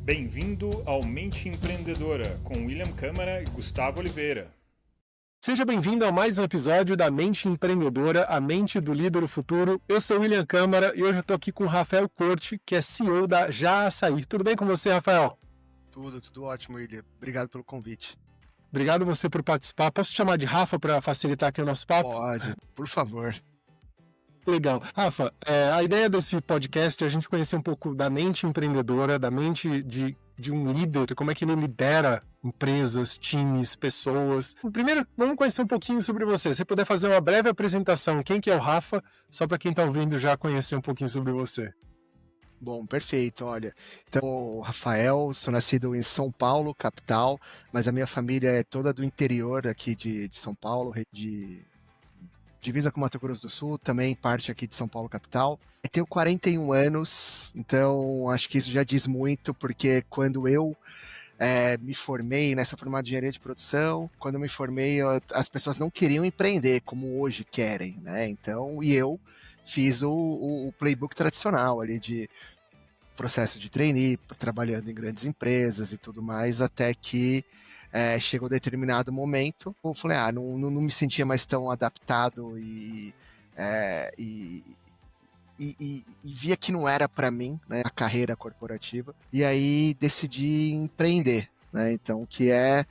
Bem-vindo ao Mente Empreendedora, com William Câmara e Gustavo Oliveira. Seja bem-vindo a mais um episódio da Mente Empreendedora, a mente do líder do futuro. Eu sou o William Câmara e hoje eu estou aqui com o Rafael Corte, que é CEO da Já Açaí. Tudo bem com você, Rafael? Tudo ótimo, William. Obrigado pelo convite. Obrigado você por participar. Posso te chamar de Rafa para facilitar aqui o nosso papo? Pode, por favor. Legal. Rafa, a ideia desse podcast é a gente conhecer um pouco da mente empreendedora, da mente de um líder, como é que ele lidera empresas, times, pessoas. Primeiro, vamos conhecer um pouquinho sobre você. Se você puder fazer uma breve apresentação, quem que é o Rafa, só para quem está ouvindo já conhecer um pouquinho sobre você. Bom, perfeito, olha. Então, Rafael, sou nascido em São Paulo, capital, mas a minha família é toda do interior aqui de São Paulo, de divisa com Mato Grosso do Sul, também parte aqui de São Paulo, capital. Eu tenho 41 anos, então acho que isso já diz muito, porque quando eu me formei nessa formada de engenharia de produção, quando eu me formei, as pessoas não queriam empreender como hoje querem, né? Então, e eu fiz o playbook tradicional ali de processo de trainee, trabalhando em grandes empresas e tudo mais, até que chegou um determinado momento, eu falei, não me sentia mais tão adaptado e via que não era para mim, né, a carreira corporativa, e aí decidi empreender, né, então que é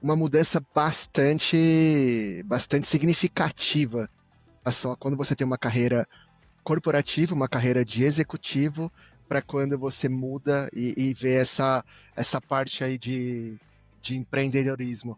uma mudança bastante significativa quando você tem uma carreira corporativa, uma carreira de executivo, para quando você muda e vê essa parte aí de empreendedorismo.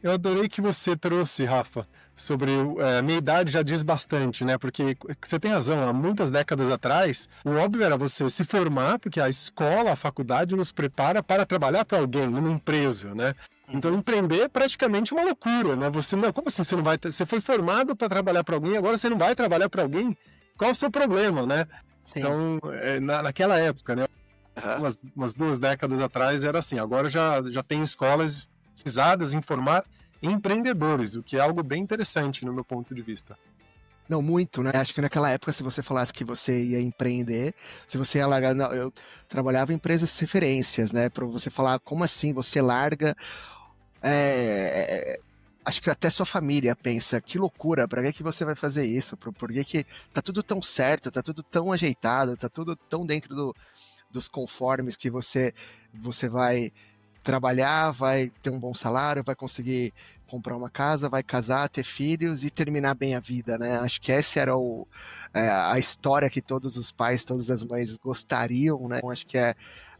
Eu adorei que você trouxe, Rafa, sobre a minha idade já diz bastante, né? Porque você tem razão, há muitas décadas atrás, o óbvio era você se formar, porque a escola, a faculdade nos prepara para trabalhar para alguém, numa empresa, né? Então, empreender é praticamente uma loucura, né? Como assim você não vai... Você foi formado para trabalhar para alguém, agora você não vai trabalhar para alguém? Qual é o seu problema, né? Sim. Então, naquela época, né? Umas 2 décadas atrás era assim. Agora já tem escolas especializadas em formar empreendedores, o que é algo bem interessante no meu ponto de vista. Não, muito, né? Acho que naquela época, se você falasse que você ia empreender, se você ia largar... Não, eu trabalhava em empresas de referências, né? Para você falar, como assim você larga... acho que até sua família pensa, que loucura, pra que você vai fazer isso? Por que tá tudo tão certo, tá tudo tão ajeitado, tá tudo tão dentro dos conformes que você vai trabalhar, vai ter um bom salário, vai conseguir comprar uma casa, vai casar, ter filhos e terminar bem a vida, né? Acho que essa era a história que todos os pais, todas as mães gostariam, né? Acho que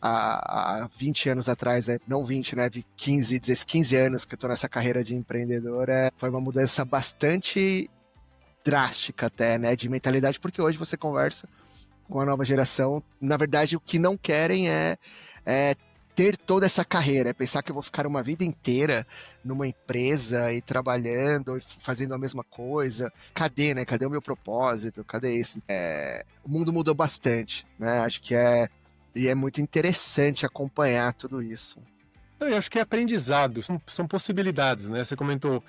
há 20 anos atrás, não 20, né? 15 anos que eu tô nessa carreira de empreendedor, foi uma mudança bastante drástica até, né? De mentalidade, porque hoje você conversa com a nova geração, na verdade o que não querem é ter toda essa carreira, pensar que eu vou ficar uma vida inteira numa empresa e trabalhando, fazendo a mesma coisa. Cadê, né? Cadê o meu propósito? Cadê isso? O mundo mudou bastante, né? Acho que e é muito interessante acompanhar tudo isso. Eu acho que é aprendizado, são possibilidades, né? Você comentou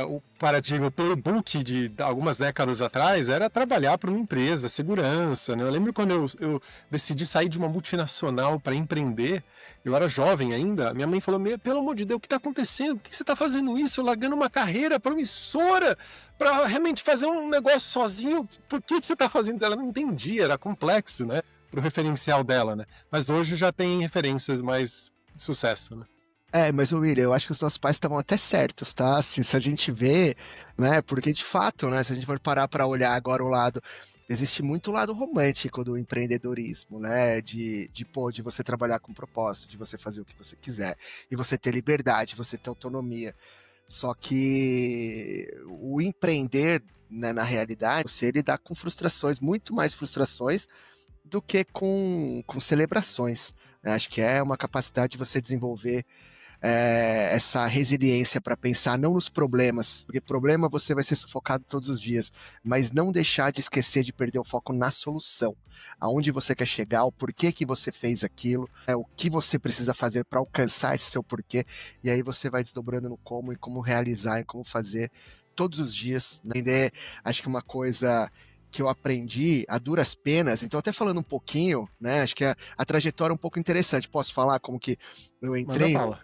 o paradigma, o playbook de algumas décadas atrás era trabalhar para uma empresa, segurança, né? Eu lembro quando eu decidi sair de uma multinacional para empreender, eu era jovem ainda, minha mãe falou, pelo amor de Deus, o que está acontecendo? Por que você está fazendo isso? Largando uma carreira promissora para realmente fazer um negócio sozinho? Por que você está fazendo isso? Ela não entendia, era complexo, né? Para o referencial dela, né? Mas hoje já tem referências mais... sucesso, né? Mas William, eu acho que os nossos pais estavam até certos, tá? Assim, se a gente vê, né? Porque de fato, né? Se a gente for parar para olhar agora o lado, existe muito lado romântico do empreendedorismo, né? De você trabalhar com propósito, de você fazer o que você quiser, e você ter liberdade, você ter autonomia. Só que o empreender, né, na realidade, você lidar com frustrações, muito mais frustrações do que com celebrações. Acho que é uma capacidade de você desenvolver essa resiliência para pensar não nos problemas, porque problema você vai ser sufocado todos os dias, mas não deixar de esquecer de perder o foco na solução, aonde você quer chegar, o porquê que você fez aquilo, o que você precisa fazer para alcançar esse seu porquê, e aí você vai desdobrando no como e como realizar e como fazer todos os dias, né? Acho que uma coisa que eu aprendi a duras penas, então até falando um pouquinho, né, acho que a trajetória é um pouco interessante, posso falar como que eu entrei? Manda bala.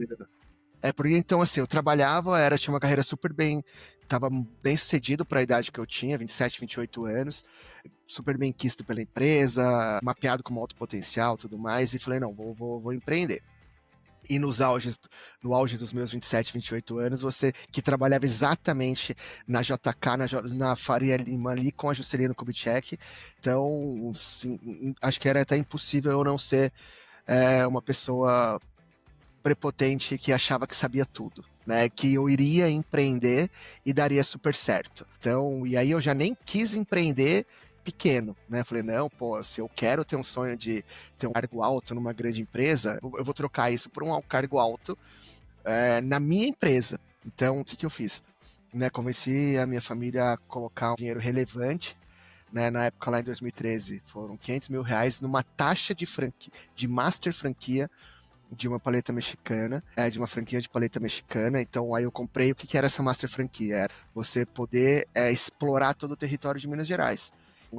Porque então assim, eu trabalhava, tinha uma carreira super bem, estava bem sucedido para a idade que eu tinha, 27, 28 anos, super bem quisto pela empresa, mapeado com alto potencial, tudo mais, e falei, não, vou empreender. E no auge dos meus 27, 28 anos, você que trabalhava exatamente na JK, na Faria Lima ali com a Juscelino Kubitschek, então sim, acho que era até impossível eu não ser uma pessoa prepotente que achava que sabia tudo, né? Que eu iria empreender e daria super certo. Então, e aí eu já nem quis empreender pequeno, né? Falei, não, pô, se eu quero ter um sonho de ter um cargo alto numa grande empresa, eu vou trocar isso por um cargo alto na minha empresa. Então, o que eu fiz? Né, convenci a minha família a colocar um dinheiro relevante, né, na época lá em 2013, foram R$500 mil numa taxa de master franquia de uma paleta mexicana, de uma franquia de paleta mexicana. Então aí eu comprei. O que era essa master franquia? Era você poder explorar todo o território de Minas Gerais.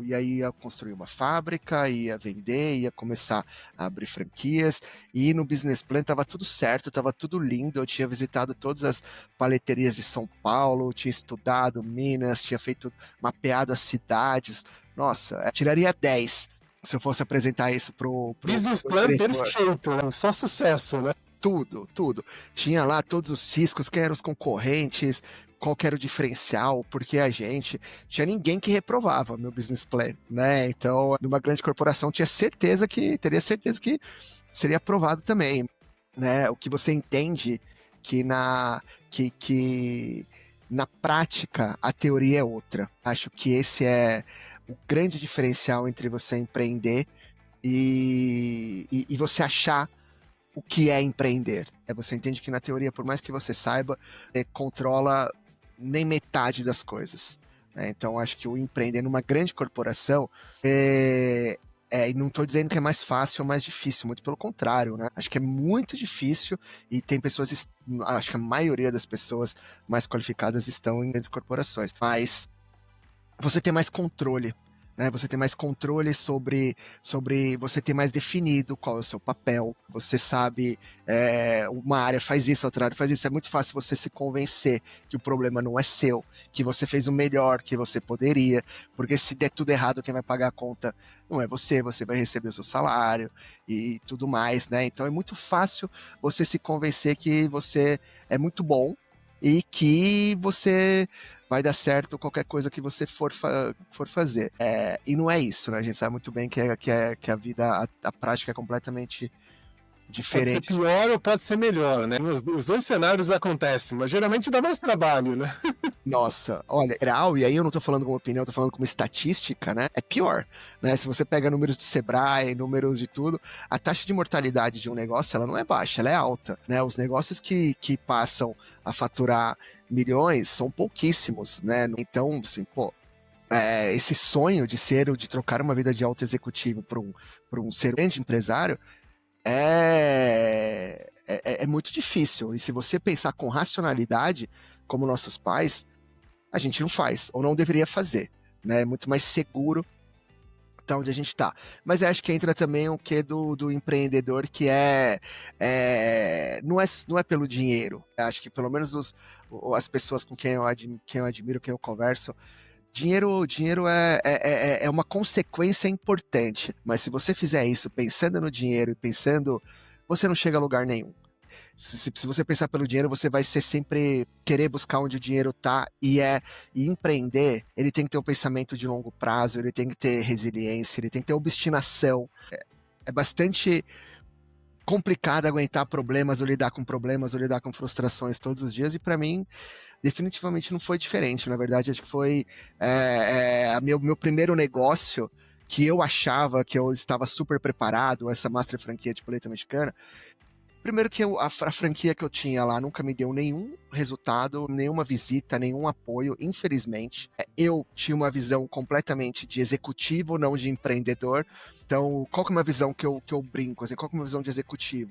E aí ia construir uma fábrica, ia vender, ia começar a abrir franquias, e no business plan estava tudo certo, estava tudo lindo. Eu tinha visitado todas as paleterias de São Paulo, tinha estudado Minas, tinha mapeado as cidades. Nossa, tiraria 10 se eu fosse apresentar isso pro Business plan perfeito, né? Só sucesso, né? Tudo. Tinha lá todos os riscos, quem eram os concorrentes, qual que era o diferencial, porque tinha ninguém que reprovava meu business plan, né? Então, numa grande corporação, teria certeza que seria aprovado também, né? O que você entende que na prática a teoria é outra. Acho que esse é o grande diferencial entre você empreender e você achar o que é empreender. Você entende que na teoria, por mais que você saiba, controla nem metade das coisas. Então, acho que o empreender numa grande corporação e não estou dizendo que é mais fácil ou mais difícil, muito pelo contrário, né? Acho que é muito difícil e tem pessoas, acho que a maioria das pessoas mais qualificadas estão em grandes corporações. Mas você tem mais controle, né? Você tem mais controle sobre você ter mais definido qual é o seu papel. Você sabe, uma área faz isso, outra área faz isso. É muito fácil você se convencer que o problema não é seu, que você fez o melhor que você poderia, porque se der tudo errado, quem vai pagar a conta não é você vai receber o seu salário e tudo mais, né? Então é muito fácil você se convencer que você é muito bom e que você vai dar certo qualquer coisa que você for fazer. E não é isso, né? A gente sabe muito bem que a vida, a prática é completamente diferente. Pode ser pior ou pode ser melhor, né? Os dois cenários acontecem, mas geralmente dá mais trabalho, né? Nossa, olha, geral, e aí eu não tô falando como opinião, eu tô falando como estatística, né? É pior, né? Se você pega números de Sebrae, números de tudo, a taxa de mortalidade de um negócio, ela não é baixa, ela é alta, né? Os negócios que passam a faturar milhões são pouquíssimos, né? Então, assim, pô, esse sonho de trocar uma vida de alto executivo para um ser grande empresário é muito difícil. E se você pensar com racionalidade, como nossos pais, a gente não faz, ou não deveria fazer, né? É muito mais seguro tá onde a gente tá. Mas eu acho que entra também o que do empreendedor, que não é pelo dinheiro. Eu acho que pelo menos as pessoas com quem eu admiro, quem eu converso, dinheiro é uma consequência importante, mas se você fizer isso pensando no dinheiro e pensando, você não chega a lugar nenhum. Se você pensar pelo dinheiro, você vai sempre querer buscar onde o dinheiro tá, e empreender, ele tem que ter um pensamento de longo prazo, ele tem que ter resiliência, ele tem que ter obstinação. É bastante complicado aguentar problemas, ou lidar com frustrações todos os dias, e para mim definitivamente não foi diferente. Na verdade, acho que foi meu primeiro negócio, que eu achava que eu estava super preparado, essa master franquia de paleta mexicana. Primeiro que a franquia que eu tinha lá nunca me deu nenhum resultado, nenhuma visita, nenhum apoio, infelizmente. Eu tinha uma visão completamente de executivo, não de empreendedor. Então, qual que é uma visão que eu brinco? Assim, qual que é uma visão de executivo?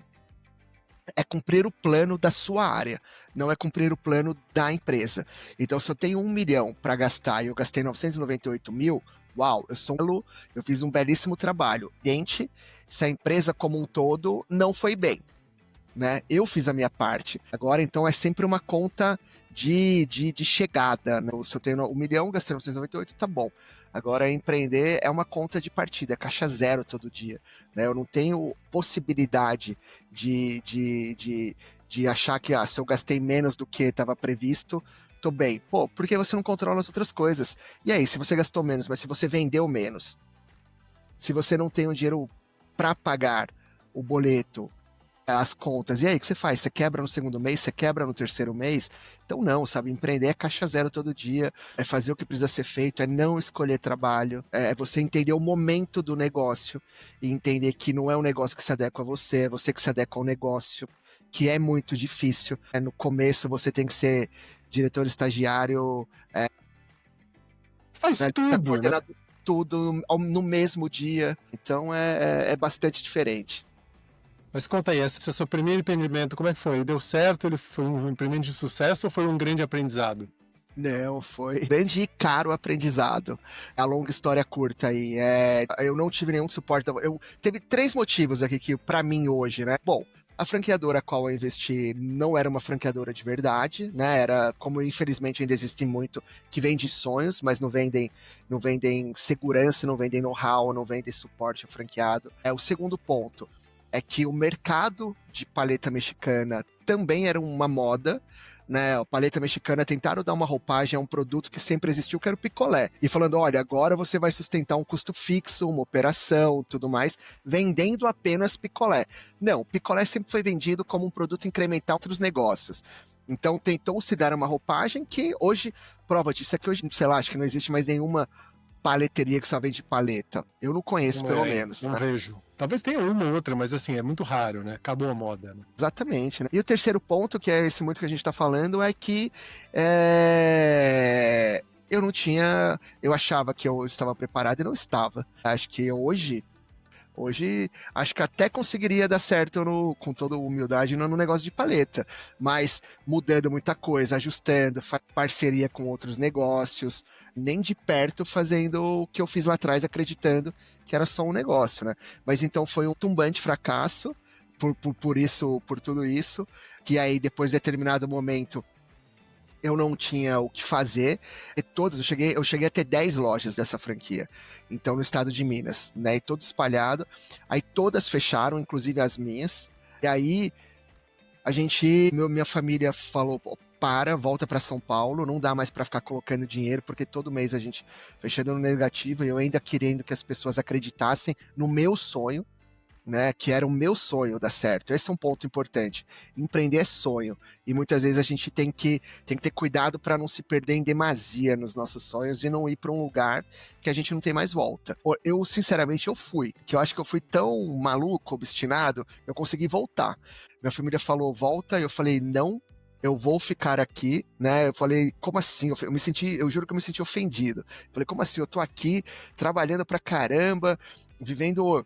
É cumprir o plano da sua área, não é cumprir o plano da empresa. Então, se eu tenho 1 milhão para gastar e eu gastei 998 mil, uau, eu fiz um belíssimo trabalho. Gente, se a empresa como um todo não foi bem, né? Eu fiz a minha parte. Agora, então, é sempre uma conta de chegada, né? Se eu tenho 1 milhão, gastei 998, tá bom. Agora, empreender é uma conta de partida, é caixa zero todo dia, né? Eu não tenho possibilidade de achar que, se eu gastei menos do que estava previsto, tô bem. Pô, porque você não controla as outras coisas. E aí, se você gastou menos, mas se você vendeu menos, se você não tem o dinheiro para pagar o boleto, as contas, e aí, o que você faz? Você quebra no segundo mês? Você quebra no terceiro mês? Então não, sabe? Empreender é caixa zero todo dia, é fazer o que precisa ser feito, é não escolher trabalho, é você entender o momento do negócio e entender que não é um negócio que se adequa a você, é você que se adequa ao negócio, que é muito difícil. No começo você tem que ser diretor estagiário, Faz né? Tá tudo, né? coordenado tudo no mesmo dia, então é bastante diferente. Mas conta aí, esse seu primeiro empreendimento, como é que foi? Ele deu certo? Ele foi um empreendimento de sucesso ou foi um grande aprendizado? Não, foi grande e caro aprendizado. A longa história curta aí. Eu não tive nenhum suporte. Teve 3 motivos aqui que, pra mim, hoje, né? Bom, a franqueadora a qual eu investi não era uma franqueadora de verdade, né? Era, como infelizmente ainda existe muito, que vende sonhos, mas não vendem segurança, não vendem know-how, não vendem suporte ao franqueado. O segundo ponto é que o mercado de paleta mexicana também era uma moda, né? A paleta mexicana tentaram dar uma roupagem a um produto que sempre existiu, que era o picolé. E falando, olha, agora você vai sustentar um custo fixo, uma operação, tudo mais, vendendo apenas picolé. Não, o picolé sempre foi vendido como um produto incremental para os negócios. Então tentou se dar uma roupagem que hoje, prova disso é que hoje, sei lá, acho que não existe mais nenhuma paleteria que só vende paleta. Eu não conheço, pelo menos. Não né? vejo. Talvez tenha uma ou outra, mas assim, é muito raro, né? Acabou a moda, né? Exatamente. Né? E o terceiro ponto, que é esse muito que a gente está falando, é que eu não tinha... Eu achava que eu estava preparado e não estava. Acho que hoje, acho que até conseguiria dar certo, com toda humildade, no negócio de paleta. Mas mudando muita coisa, ajustando, parceria com outros negócios, nem de perto fazendo o que eu fiz lá atrás, acreditando que era só um negócio, né? Mas então foi um tumbante fracasso, por tudo isso, que aí depois de determinado momento eu não tinha o que fazer, e eu cheguei a ter 10 lojas dessa franquia, então no estado de Minas, né, e todo espalhado, aí todas fecharam, inclusive as minhas, e aí minha família falou, volta para São Paulo, não dá mais para ficar colocando dinheiro, porque todo mês a gente fechando no negativo, e eu ainda querendo que as pessoas acreditassem no meu sonho, né, que era o meu sonho dar certo. Esse é um ponto importante. Empreender é sonho. E muitas vezes a gente tem que ter cuidado para não se perder em demasia nos nossos sonhos e não ir para um lugar que a gente não tem mais volta. Sinceramente, que eu acho que eu fui tão maluco, obstinado, eu consegui voltar. Minha família falou, volta, e eu falei, não, eu vou ficar aqui, né? Eu falei, como assim? Eu juro que eu me senti ofendido. Eu falei, como assim? Eu tô aqui trabalhando pra caramba, vivendo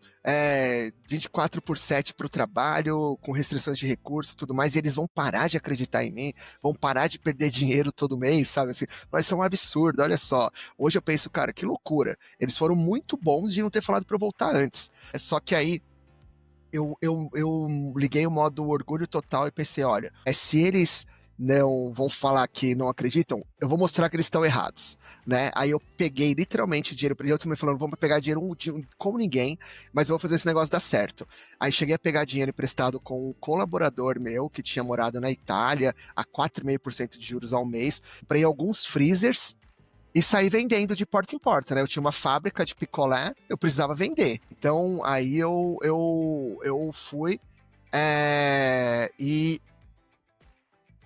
24/7 pro trabalho, com restrições de recursos e tudo mais, e eles vão parar de acreditar em mim, vão parar de perder dinheiro todo mês, sabe? Assim, mas isso é um absurdo, olha só. Hoje eu penso, cara, que loucura. Eles foram muito bons de não ter falado pra eu voltar antes. É só que aí eu liguei o modo orgulho total e pensei, olha, se eles não vão falar que não acreditam, eu vou mostrar que eles estão errados, né? Aí eu peguei literalmente dinheiro, eu também falando, vamos pegar dinheiro com ninguém, mas eu vou fazer esse negócio dar certo. Aí cheguei a pegar dinheiro emprestado com um colaborador meu, que tinha morado na Itália, a 4,5% de juros ao mês, comprei alguns freezers, e saí vendendo de porta em porta, né? Eu tinha uma fábrica de picolé, eu precisava vender. Então, aí eu fui e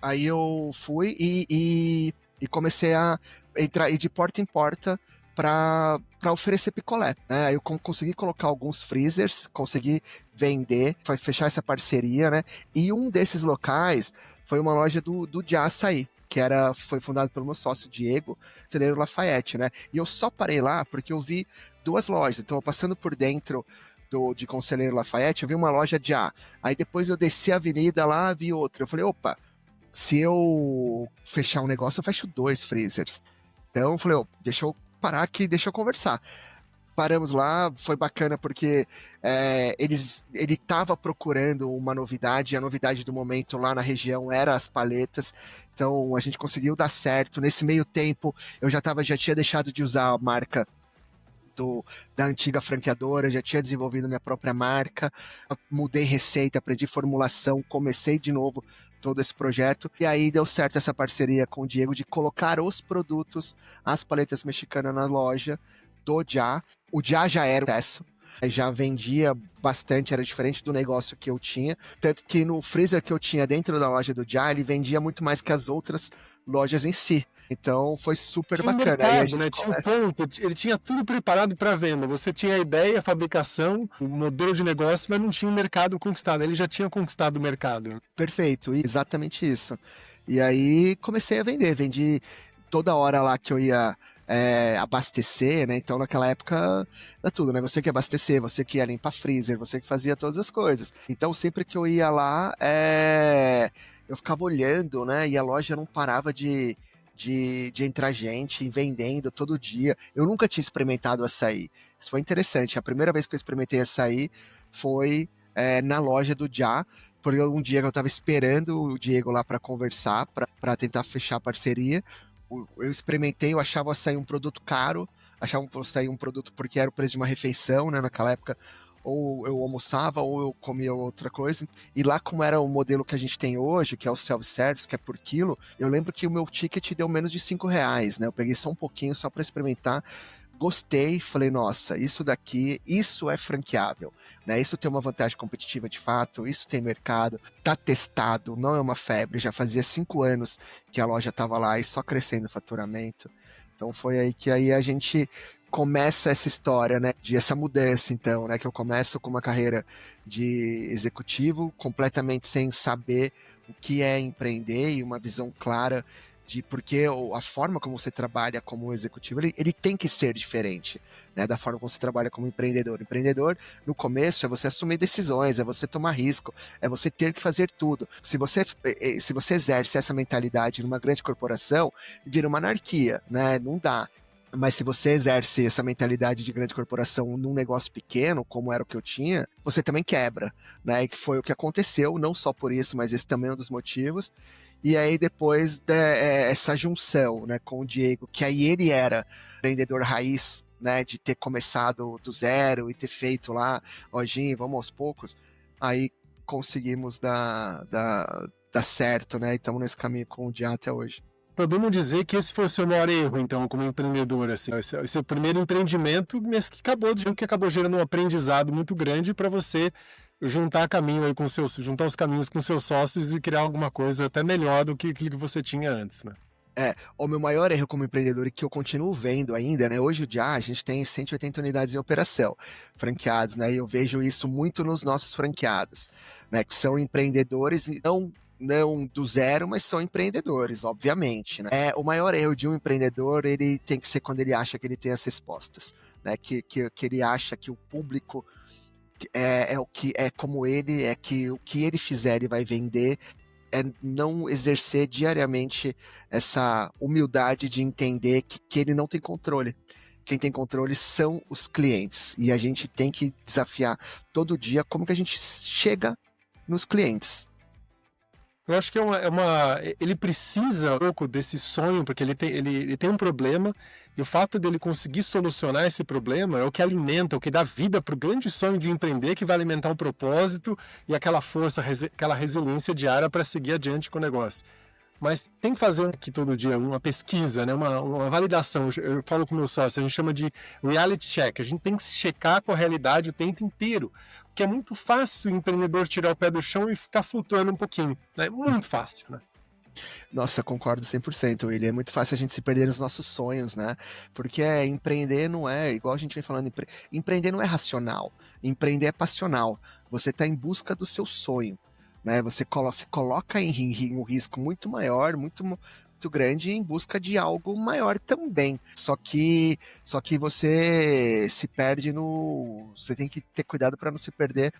aí eu fui e comecei a entrar de porta em porta para oferecer picolé. Né? Aí eu consegui colocar alguns freezers, consegui vender, fechar essa parceria, né? E um desses locais foi uma loja do de açaí, que foi fundado pelo meu sócio Diego, Celeiro Lafayette, né? E eu só parei lá porque eu vi 2 lojas. Então, eu passando por dentro de Conselheiro Lafayette, eu vi uma loja de A. Aí depois eu desci a avenida lá, vi outra. Eu falei, opa, se eu fechar um negócio, eu fecho 2 freezers. Então eu falei, deixa eu parar aqui, deixa eu conversar. Paramos lá, foi bacana porque ele estava procurando uma novidade, e a novidade do momento lá na região era as paletas, então a gente conseguiu dar certo. Nesse meio tempo, eu já tinha deixado de usar a marca da antiga franqueadora, já tinha desenvolvido minha própria marca, mudei receita, aprendi formulação, comecei de novo todo esse projeto, e aí deu certo essa parceria com o Diego de colocar os produtos, as paletas mexicanas na loja do Já. O Já era um sucesso, já vendia bastante, era diferente do negócio que eu tinha, tanto que no freezer que eu tinha dentro da loja do Já, ele vendia muito mais que as outras lojas em si. Então foi super tinha bacana. Mercado, aí a gente né? Tinha um ponto, ele tinha tudo preparado para venda. Você tinha a ideia, a fabricação, o modelo de negócio, mas não tinha o mercado conquistado. Ele já tinha conquistado o mercado. Perfeito, exatamente isso. E aí comecei a vender, vendi toda hora lá que eu ia abastecer, né? Então naquela época era tudo, né? Você que ia abastecer, você que ia limpar freezer, você que fazia todas as coisas. Então sempre que eu ia lá, eu ficava olhando, né? E a loja não parava de entrar gente vendendo todo dia. Eu nunca tinha experimentado açaí. Isso foi interessante. A primeira vez que eu experimentei açaí foi na loja do Já, porque um dia que eu estava esperando o Diego lá para conversar, para tentar fechar a parceria. Eu experimentei, eu achava o açaí um produto caro, achava o açaí um produto porque era o preço de uma refeição, né? Naquela época, ou eu almoçava ou eu comia outra coisa. E lá, como era o modelo que a gente tem hoje, que é o self-service, que é por quilo, eu lembro que o meu ticket deu menos de R$5, né? Eu peguei só um pouquinho, só para experimentar. Gostei, falei, nossa, isso é franqueável, né? Isso tem uma vantagem competitiva de fato, isso tem mercado, tá testado, não é uma febre, já fazia 5 anos que a loja tava lá e só crescendo o faturamento. Então foi aí que a gente começa essa história, né, de essa mudança, então, né, que eu começo com uma carreira de executivo, completamente sem saber o que é empreender e uma visão clara de porque a forma como você trabalha como executivo, ele tem que ser diferente, né, da forma como você trabalha como empreendedor. Empreendedor, no começo, é você assumir decisões, é você tomar risco, é você ter que fazer tudo. Se você exerce essa mentalidade numa grande corporação, vira uma anarquia, né, não dá. Mas se você exerce essa mentalidade de grande corporação num negócio pequeno, como era o que eu tinha, você também quebra, né? E que foi o que aconteceu, não só por isso, mas esse também é um dos motivos. E aí depois essa junção, né, com o Diego, que aí ele era empreendedor raiz, né, de ter começado do zero e ter feito lá, lojinha, vamos aos poucos, aí conseguimos dar certo, né? E estamos nesse caminho com o Diego até hoje. Podemos dizer que esse foi o seu maior erro, então, como empreendedor, assim, esse primeiro empreendimento, mas que acabou gerando um aprendizado muito grande para você juntar juntar os caminhos com seus sócios e criar alguma coisa até melhor do que aquilo que você tinha antes, né? O meu maior erro como empreendedor, e que eu continuo vendo ainda, né? Hoje a gente tem 180 unidades em operação, franqueados, né? E eu vejo isso muito nos nossos franqueados, né? Que são empreendedores, não do zero, mas são empreendedores, obviamente, né? O maior erro de um empreendedor, ele tem que ser quando ele acha que ele tem as respostas, né? Que ele acha que o público é o que é como ele, que o que ele fizer ele vai vender, não exercer diariamente essa humildade de entender que ele não tem controle. Quem tem controle são os clientes, e a gente tem que desafiar todo dia como que a gente chega nos clientes. Eu acho que ele precisa um pouco desse sonho, porque ele tem um problema, e o fato dele conseguir solucionar esse problema é o que alimenta, o que dá vida para o grande sonho de empreender, que vai alimentar um propósito e aquela força, aquela resiliência diária para seguir adiante com o negócio. Mas tem que fazer aqui todo dia uma pesquisa, né? uma validação. Eu falo com o meu sócio, a gente chama de reality check. A gente tem que se checar com a realidade o tempo inteiro. Porque é muito fácil o empreendedor tirar o pé do chão e ficar flutuando um pouquinho. É muito fácil, né? Nossa, concordo 100%, William. É muito fácil a gente se perder nos nossos sonhos, né? Porque empreender não é, igual a gente vem falando, empreender não é racional. Empreender é passional. Você está em busca do seu sonho, né? Você coloca em um risco muito maior, muito grande, em busca de algo maior também. Só que você se perde você tem que ter cuidado para não se perder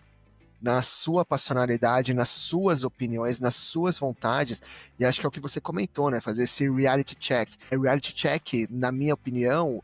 na sua passionalidade, nas suas opiniões, nas suas vontades, e acho que é o que você comentou, né? Fazer esse reality check. Reality check, na minha opinião,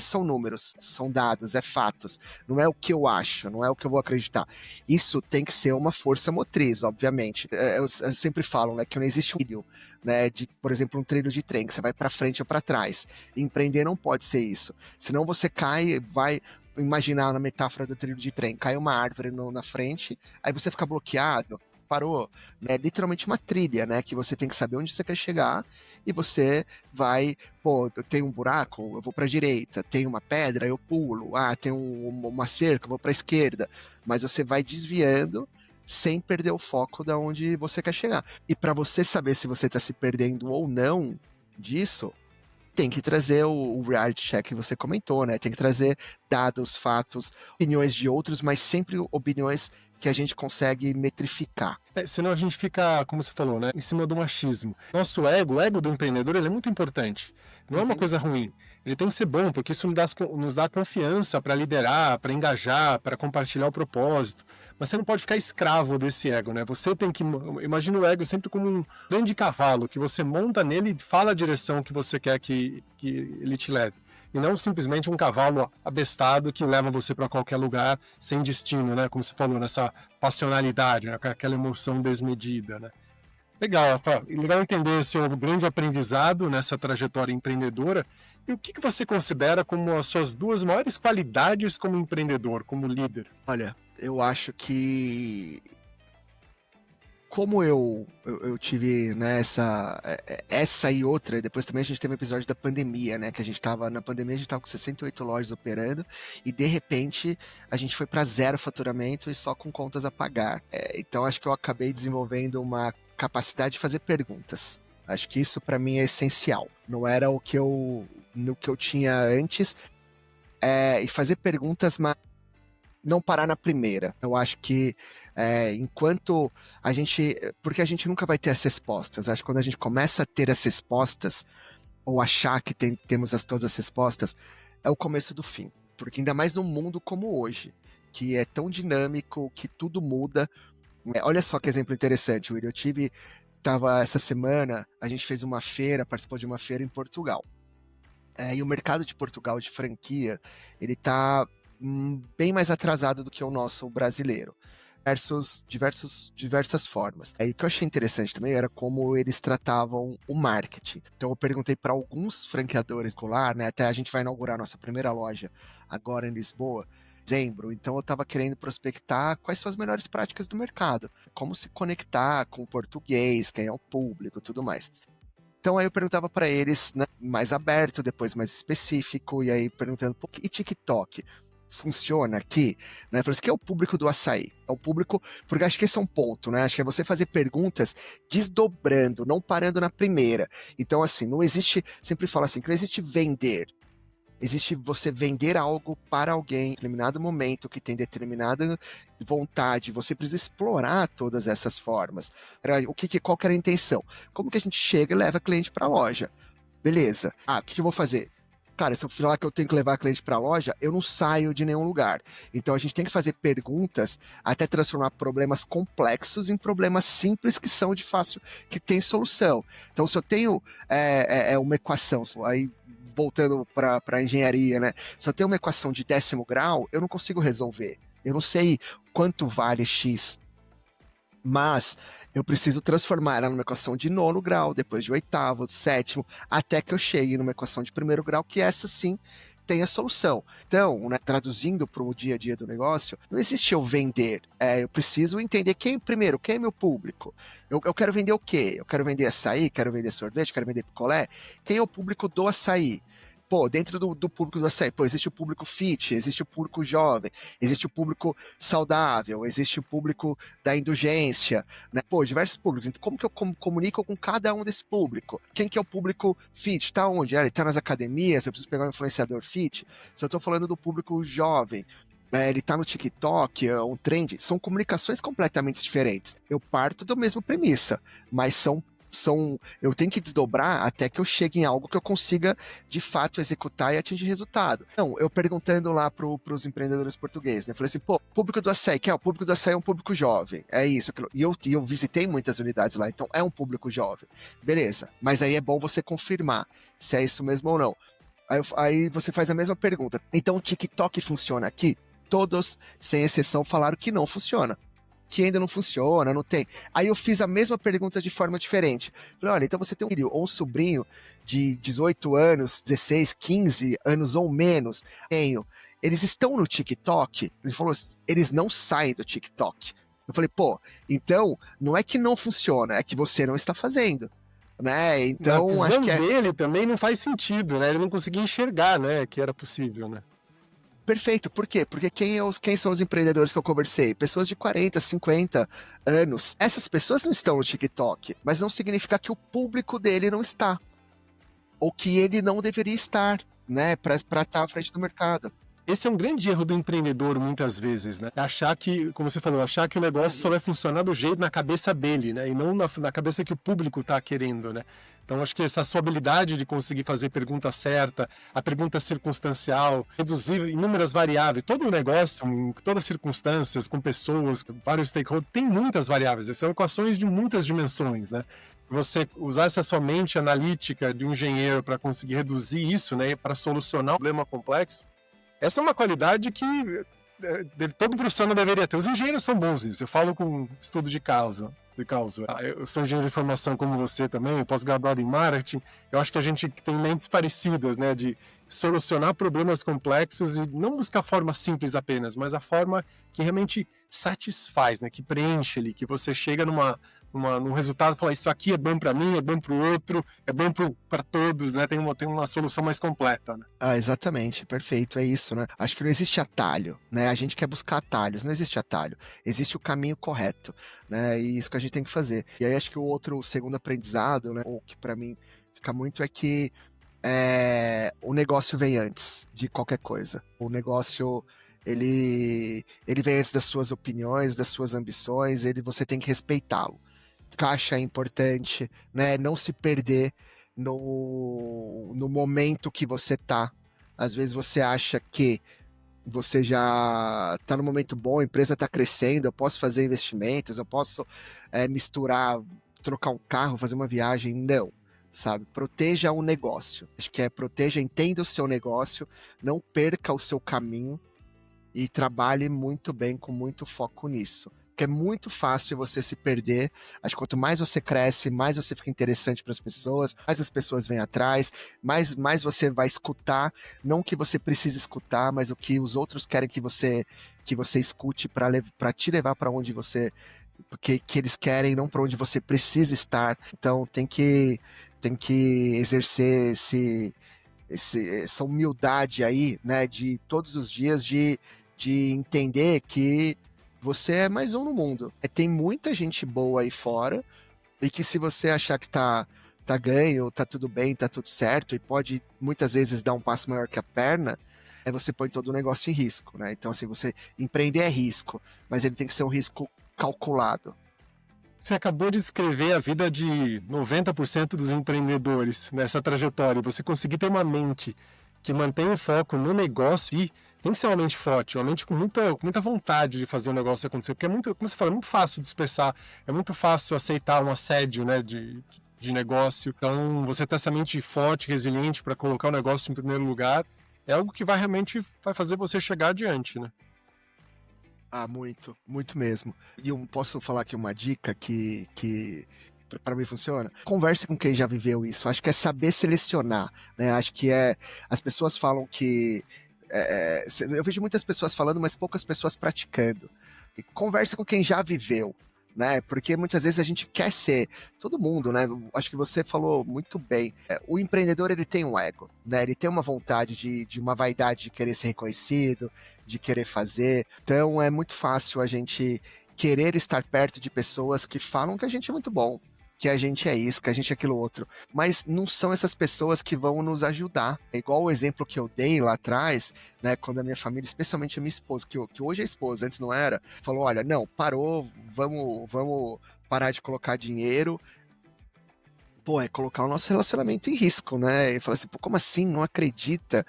são números, são dados, é fatos. Não é o que eu acho, não é o que eu vou acreditar. Isso tem que ser uma força motriz, obviamente. Eu sempre falo, né, que não existe um trilho, né, de, por exemplo, um trilho de trem, que você vai para frente ou para trás. Empreender não pode ser isso. Senão você cai, vai imaginar na metáfora do trilho de trem, cai uma árvore na frente, aí você fica bloqueado, parou. É literalmente uma trilha, né, que você tem que saber onde você quer chegar e você vai, pô, tem um buraco, eu vou para a direita, tem uma pedra, eu pulo, tem uma cerca, eu vou para a esquerda, mas você vai desviando sem perder o foco da onde você quer chegar. E para você saber se você está se perdendo ou não disso, tem que trazer o reality check que você comentou, né? Tem que trazer dados, fatos, opiniões de outros, mas sempre opiniões que a gente consegue metrificar. Senão a gente fica, como você falou, né, em cima do machismo. Nosso ego, o ego do empreendedor, ele é muito importante. Não é uma coisa ruim. Ele tem que ser bom, porque isso nos dá confiança para liderar, para engajar, para compartilhar o propósito. Mas você não pode ficar escravo desse ego, né? Você tem que... Imagina o ego sempre como um grande cavalo, que você monta nele e fala a direção que você quer que ele te leve. E não simplesmente um cavalo abestado que leva você para qualquer lugar sem destino, né? Como você falou, nessa passionalidade, né? Aquela emoção desmedida, né? Legal, Rafa. Legal entender o seu grande aprendizado nessa trajetória empreendedora. E o que você considera como as suas 2 maiores qualidades como empreendedor, como líder? Olha, eu acho que como eu tive, né, essa e outra, depois também a gente teve um episódio da pandemia, né, que na pandemia a gente tava com 68 lojas operando e de repente a gente foi para 0 faturamento e só com contas a pagar. Então acho que eu acabei desenvolvendo uma capacidade de fazer perguntas. Acho que isso para mim é essencial. Não era no que eu tinha antes, e fazer perguntas, mas não parar na primeira. Eu acho que enquanto a gente... Porque a gente nunca vai ter as respostas. Acho que quando a gente começa a ter as respostas, ou achar que temos todas as respostas, é o começo do fim. Porque ainda mais num mundo como hoje, que é tão dinâmico, que tudo muda. Olha só que exemplo interessante, Will. Essa semana, a gente fez uma feira, participou de uma feira em Portugal. E o mercado de Portugal de franquia, ele tá bem mais atrasado do que o nosso brasileiro, diversas formas. Aí o que eu achei interessante também era como eles tratavam o marketing. Então eu perguntei para alguns franqueadores escolar, né? Até a gente vai inaugurar nossa primeira loja agora em Lisboa, em dezembro. Então eu estava querendo prospectar quais são as melhores práticas do mercado, como se conectar com o português, quem é o público, tudo mais. Então aí eu perguntava para eles, né, mais aberto, depois mais específico, e aí perguntando, e TikTok? Funciona aqui, né? Eu falei assim, que é o público do açaí? É o público, porque acho que esse é um ponto, né? Acho que é você fazer perguntas desdobrando, não parando na primeira. Então, assim, não existe, sempre falo assim, que não existe vender. Existe você vender algo para alguém em determinado momento, que tem determinada vontade. Você precisa explorar todas essas formas. Qual que era a intenção? Como que a gente chega e leva cliente para a loja? Beleza. O que eu vou fazer? Cara, se eu falar que eu tenho que levar cliente para a loja, eu não saio de nenhum lugar. Então a gente tem que fazer perguntas até transformar problemas complexos em problemas simples que são de fácil, que tem solução. Então se eu tenho uma equação, aí voltando para a engenharia, né? Se eu tenho uma equação de 10º grau, eu não consigo resolver. Eu não sei quanto vale X. Mas eu preciso transformar ela numa equação de 9º grau, depois de 8º, 7º, até que eu chegue numa equação de 1º grau, que essa sim tem a solução. Então, né, traduzindo para o dia a dia do negócio, não existe eu vender. Eu preciso entender quem é meu público. Eu quero vender o quê? Eu quero vender açaí, quero vender sorvete, quero vender picolé. Quem é o público do açaí? Pô, dentro do público do açaí, existe o público fit, existe o público jovem, existe o público saudável, existe o público da indulgência, né? Pô, diversos públicos. Então, como que eu comunico com cada um desse público? Quem que é o público fit? Tá onde? Ele tá nas academias, eu preciso pegar um influenciador fit? Se eu tô falando do público jovem, ele tá no TikTok, é um trend, são comunicações completamente diferentes. Eu parto da mesma premissa, mas são eu tenho que desdobrar até que eu chegue em algo que eu consiga, de fato, executar e atingir resultado. Então, eu perguntando lá pros empreendedores portugueses, né? Falei assim, pô, público do Assaí, o público do Assaí é um público jovem, é isso, aquilo. E eu visitei muitas unidades lá, então é um público jovem. Beleza, mas aí é bom você confirmar se é isso mesmo ou não. Aí você faz a mesma pergunta. Então o TikTok funciona aqui? Todos, sem exceção, falaram que não funciona. Que ainda não funciona, não tem. Aí eu fiz a mesma pergunta de forma diferente. Falei, olha, então você tem um filho ou um sobrinho de 18 anos, 16, 15 anos ou menos? Tenho. Eles estão no TikTok? Ele falou, eles não saem do TikTok. Eu falei, pô, então não é que não funciona, é que você não está fazendo. Né? Então, acho que dele também não faz sentido, né? Ele não conseguia enxergar, né, que era possível, né? Perfeito. Por quê? Porque quem são os empreendedores que eu conversei? Pessoas de 40, 50 anos. Essas pessoas não estão no TikTok, mas não significa que o público dele não está. Ou que ele não deveria estar, né? Para estar à frente do mercado. Esse é um grande erro do empreendedor, muitas vezes, né? Achar que, como você falou, achar que o negócio só vai funcionar do jeito na cabeça dele, né? E não na cabeça que o público está querendo, né? Então, acho que essa sua habilidade de conseguir fazer a pergunta certa, a pergunta circunstancial, reduzir inúmeras variáveis, todo o negócio, em todas as circunstâncias, com pessoas, com vários stakeholders, tem muitas variáveis, são equações de muitas dimensões, né? Você usar essa sua mente analítica de um engenheiro para conseguir reduzir isso, né? Para solucionar um problema complexo, essa é uma qualidade que todo profissional deveria ter. Os engenheiros são bons nisso. Eu falo com estudo de causa. Eu sou engenheiro de formação como você também, eu pós-graduado em marketing. Eu acho que a gente tem mentes parecidas, né? De solucionar problemas complexos e não buscar a forma simples apenas, mas a forma que realmente satisfaz, né? Que preenche ali, que você chega num resultado e fala, isso aqui é bom para mim, é bom para o outro, é bom para todos, né? Tem uma solução mais completa, né? Ah, exatamente, perfeito, é isso, né? Acho que não existe atalho, né? A gente quer buscar atalhos, não existe atalho, existe o caminho correto, né? E isso que a gente tem que fazer. E aí acho que o segundo aprendizado, né? O que para mim fica muito é que o negócio vem antes de qualquer coisa. O negócio ele vem antes das suas opiniões, das suas ambições, você tem que respeitá-lo. Caixa é importante, né? Não se perder no momento que você tá. Às vezes você acha que você já tá no momento bom, a empresa tá crescendo, eu posso fazer investimentos, eu posso misturar, trocar um carro, fazer uma viagem. Não, sabe? Proteja o negócio. Acho que entenda o seu negócio, não perca o seu caminho e trabalhe muito bem, com muito foco nisso. Porque é muito fácil você se perder. Acho que quanto mais você cresce, mais você fica interessante para as pessoas, mais as pessoas vêm atrás, mais você vai escutar, não o que você precisa escutar, mas o que os outros querem que você escute para te levar para onde você que eles querem, não para onde você precisa estar. Então tem que exercer essa humildade aí, né, de todos os dias de entender que você é mais um no mundo. Tem muita gente boa aí fora, e que se você achar que tá ganho, tá tudo bem, tá tudo certo, e pode muitas vezes dar um passo maior que a perna, você põe todo o negócio em risco, né? Então, assim, você empreender é risco, mas ele tem que ser um risco calculado. Você acabou de descrever a vida de 90% dos empreendedores nessa trajetória. Você conseguir ter uma mente que mantém o foco no negócio e tem que ser uma mente forte, uma mente com muita vontade de fazer o negócio acontecer, porque como você fala, é muito fácil dispersar, é muito fácil aceitar um assédio, né, de negócio. Então, você ter essa mente forte, resiliente para colocar o negócio em primeiro lugar, é algo que realmente vai fazer você chegar adiante, né? Ah, muito, muito mesmo. E eu posso falar aqui uma dica que para mim funciona? Converse com quem já viveu isso. Acho que é saber selecionar, né? Acho que as pessoas falam que eu vejo muitas pessoas falando, mas poucas pessoas praticando. E converse com quem já viveu, né? Porque muitas vezes a gente quer ser todo mundo, né? Acho que você falou muito bem. O empreendedor, ele tem um ego, né? Ele tem uma vontade de uma vaidade de querer ser reconhecido, de querer fazer. Então é muito fácil a gente querer estar perto de pessoas que falam que a gente é muito bom, que a gente é isso, que a gente é aquilo outro. Mas não são essas pessoas que vão nos ajudar. É igual o exemplo que eu dei lá atrás, né? Quando a minha família, especialmente a minha esposa, que hoje é esposa, antes não era, falou: olha, não, parou, vamos parar de colocar dinheiro. pô, é colocar o nosso relacionamento em risco, né? E falar assim, pô, como assim? Não acredita?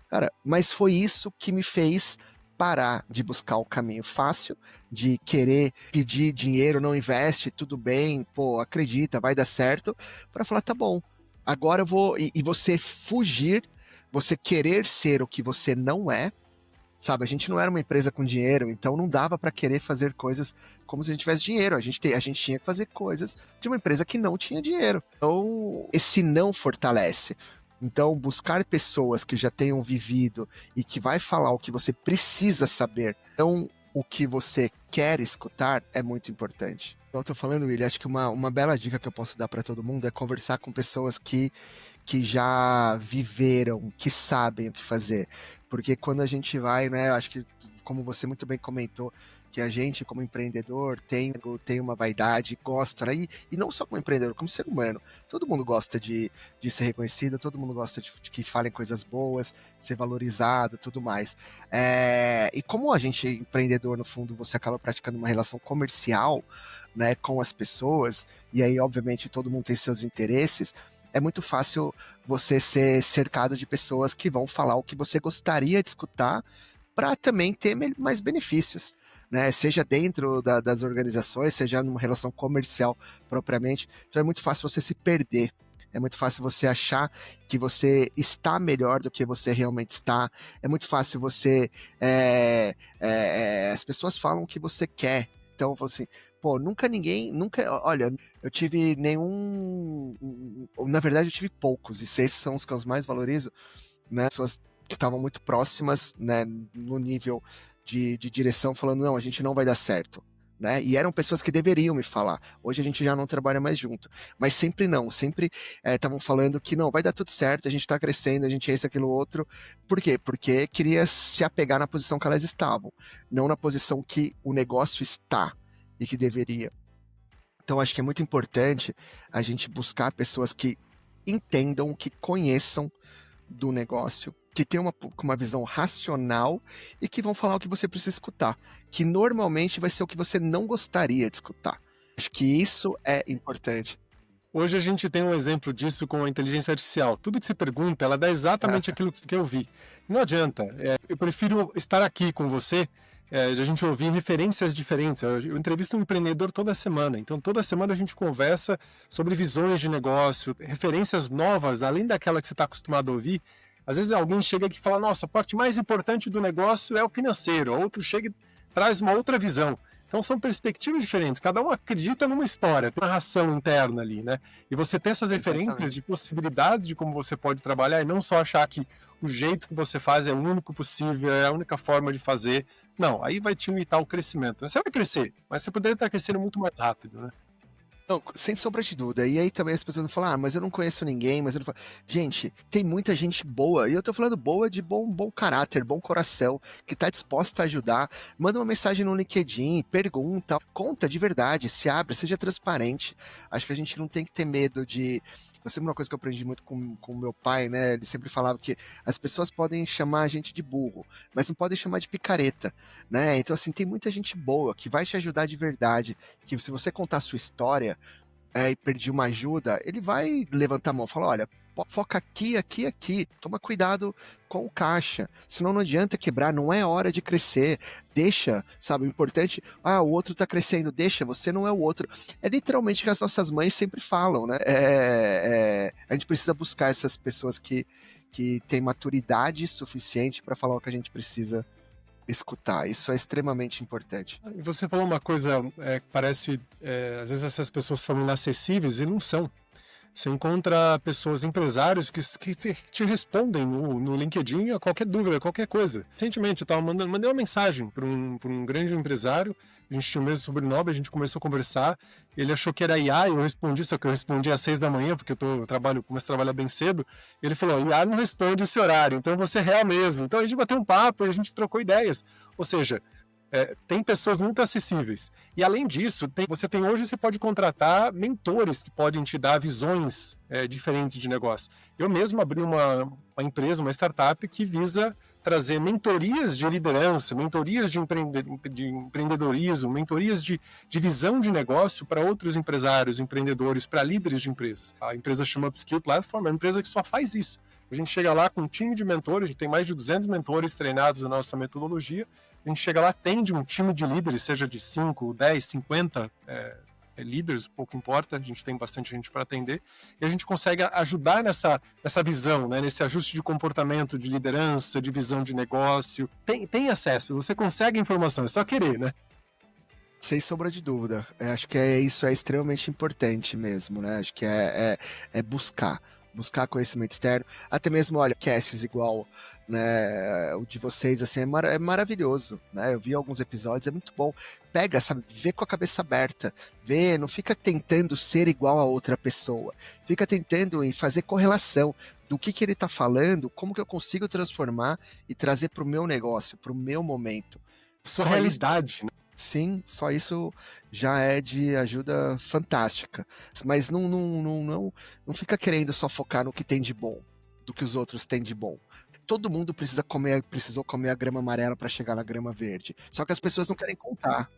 Cara, mas foi isso que me fez parar de buscar o caminho fácil, de querer pedir dinheiro, não investe, tudo bem, pô, acredita, vai dar certo, para falar, tá bom, agora eu vou. E você fugir, você querer ser o que você não é, sabe? A gente não era uma empresa com dinheiro, então não dava para querer fazer coisas como se a gente tivesse dinheiro. A gente tinha que fazer coisas de uma empresa que não tinha dinheiro. Então, esse não fortalece. Então, buscar pessoas que já tenham vivido e que vai falar o que você precisa saber, não o que você quer escutar, é muito importante. Então, eu tô falando, William, acho que uma bela dica que eu posso dar para todo mundo é conversar com pessoas que já viveram, que sabem o que fazer. Porque quando a gente vai, né, acho que, como você muito bem comentou, que a gente, como empreendedor, tem uma vaidade, gosta, né? E não só como empreendedor, como ser humano. Todo mundo gosta de ser reconhecido, todo mundo gosta de que falem coisas boas, ser valorizado, tudo mais. E como a gente, empreendedor, no fundo, você acaba praticando uma relação comercial, né, com as pessoas, e aí, obviamente, todo mundo tem seus interesses, é muito fácil você ser cercado de pessoas que vão falar o que você gostaria de escutar para também ter mais benefícios, né? Seja dentro das organizações, seja numa relação comercial propriamente. Então é muito fácil você se perder. É muito fácil você achar que você está melhor do que você realmente está. É muito fácil você... as pessoas falam o que você quer. Então, assim, pô, nunca, olha, eu tive nenhum, na verdade eu tive poucos, e esses são os que eu mais valorizo, né, pessoas que estavam muito próximas, né, no nível de direção, falando, não, a gente não vai dar certo, né, e eram pessoas que deveriam me falar, hoje a gente já não trabalha mais junto, mas sempre estavam falando que não, vai dar tudo certo, a gente tá crescendo, a gente é isso, aquilo, outro, por quê? Porque queria se apegar na posição que elas estavam, não na posição que o negócio está, e que deveria. Então, acho que é muito importante a gente buscar pessoas que entendam, que conheçam do negócio, que tenham uma visão racional e que vão falar o que você precisa escutar, que normalmente vai ser o que você não gostaria de escutar. Acho que isso é importante. Hoje a gente tem um exemplo disso com a inteligência artificial. Tudo que você pergunta, ela dá exatamente aquilo que você quer ouvir. Não adianta. Eu prefiro estar aqui com você, a gente ouvir referências diferentes. Eu entrevisto um empreendedor toda semana. Então, toda semana a gente conversa sobre visões de negócio, referências novas, além daquela que você está acostumado a ouvir. Às vezes alguém chega aqui e fala, nossa, a parte mais importante do negócio é o financeiro. Outro chega e traz uma outra visão. Então são perspectivas diferentes, cada um acredita numa história, tem uma narração interna ali, né? E você tem essas referências de possibilidades de como você pode trabalhar e não só achar que o jeito que você faz é o único possível, é a única forma de fazer. Não, aí vai te limitar o crescimento. Você vai crescer, mas você poderia estar crescendo muito mais rápido, né? Não, sem sombra de dúvida. E aí também as pessoas vão falar, mas eu não conheço ninguém, mas eu não falo. Gente, tem muita gente boa, e eu tô falando boa de bom caráter, bom coração, que tá disposta a ajudar. Manda uma mensagem no LinkedIn, pergunta, conta de verdade, se abre, seja transparente. Acho que a gente não tem que ter medo de... Eu sempre uma coisa que eu aprendi muito com meu pai, né? Ele sempre falava que as pessoas podem chamar a gente de burro, mas não podem chamar de picareta, né? Então, assim, tem muita gente boa que vai te ajudar de verdade, que se você contar a sua história, e pedir uma ajuda, ele vai levantar a mão e falar, olha, foca aqui, aqui, aqui, toma cuidado com o caixa, senão não adianta quebrar, não é hora de crescer, deixa, sabe, o importante, o outro tá crescendo, deixa, você não é o outro, é literalmente o que as nossas mães sempre falam, né, a gente precisa buscar essas pessoas que têm maturidade suficiente para falar o que a gente precisa escutar, isso é extremamente importante. E você falou uma coisa que parece, às vezes essas pessoas são inacessíveis e não são. Você encontra pessoas, empresários que te respondem no LinkedIn a qualquer dúvida, qualquer coisa. Recentemente eu mandei uma mensagem para um grande empresário, a gente tinha o mesmo sobrenome, a gente começou a conversar, ele achou que era IA, eu respondi, só que eu respondi às 6 da manhã, porque começo a trabalhar bem cedo, e ele falou, IA não responde esse horário, então você é real mesmo. Então a gente bateu um papo, a gente trocou ideias, ou seja, tem pessoas muito acessíveis. E além disso, hoje você pode contratar mentores que podem te dar visões diferentes de negócio. Eu mesmo abri uma empresa, uma startup que visa trazer mentorias de liderança, mentorias de empreendedorismo, mentorias de visão de negócio para outros empresários, empreendedores, para líderes de empresas. A empresa chama Upskill Platform, é uma empresa que só faz isso. A gente chega lá com um time de mentores, a gente tem mais de 200 mentores treinados na nossa metodologia, a gente chega lá, atende um time de líderes, seja de 5, 10, 50 líderes, pouco importa, a gente tem bastante gente para atender, e a gente consegue ajudar nessa visão, né, nesse ajuste de comportamento, de liderança, de visão de negócio. Tem acesso, você consegue informação, é só querer, né? Sem sombra de dúvida. Acho que isso é extremamente importante mesmo, né? Acho que é buscar conhecimento externo. Até mesmo, olha, casts igual, né, o de vocês, assim, é maravilhoso, né? Eu vi alguns episódios, é muito bom. Pega, sabe, vê com a cabeça aberta, vê, não fica tentando ser igual a outra pessoa. Fica tentando em fazer correlação do que ele tá falando, como que eu consigo transformar e trazer pro meu negócio, pro meu momento. Sua realidade, né? Sim, só isso já é de ajuda fantástica. Mas não fica querendo só focar no que tem de bom, do que os outros têm de bom. Todo mundo precisou comer a grama amarela para chegar na grama verde. Só que as pessoas não querem contar.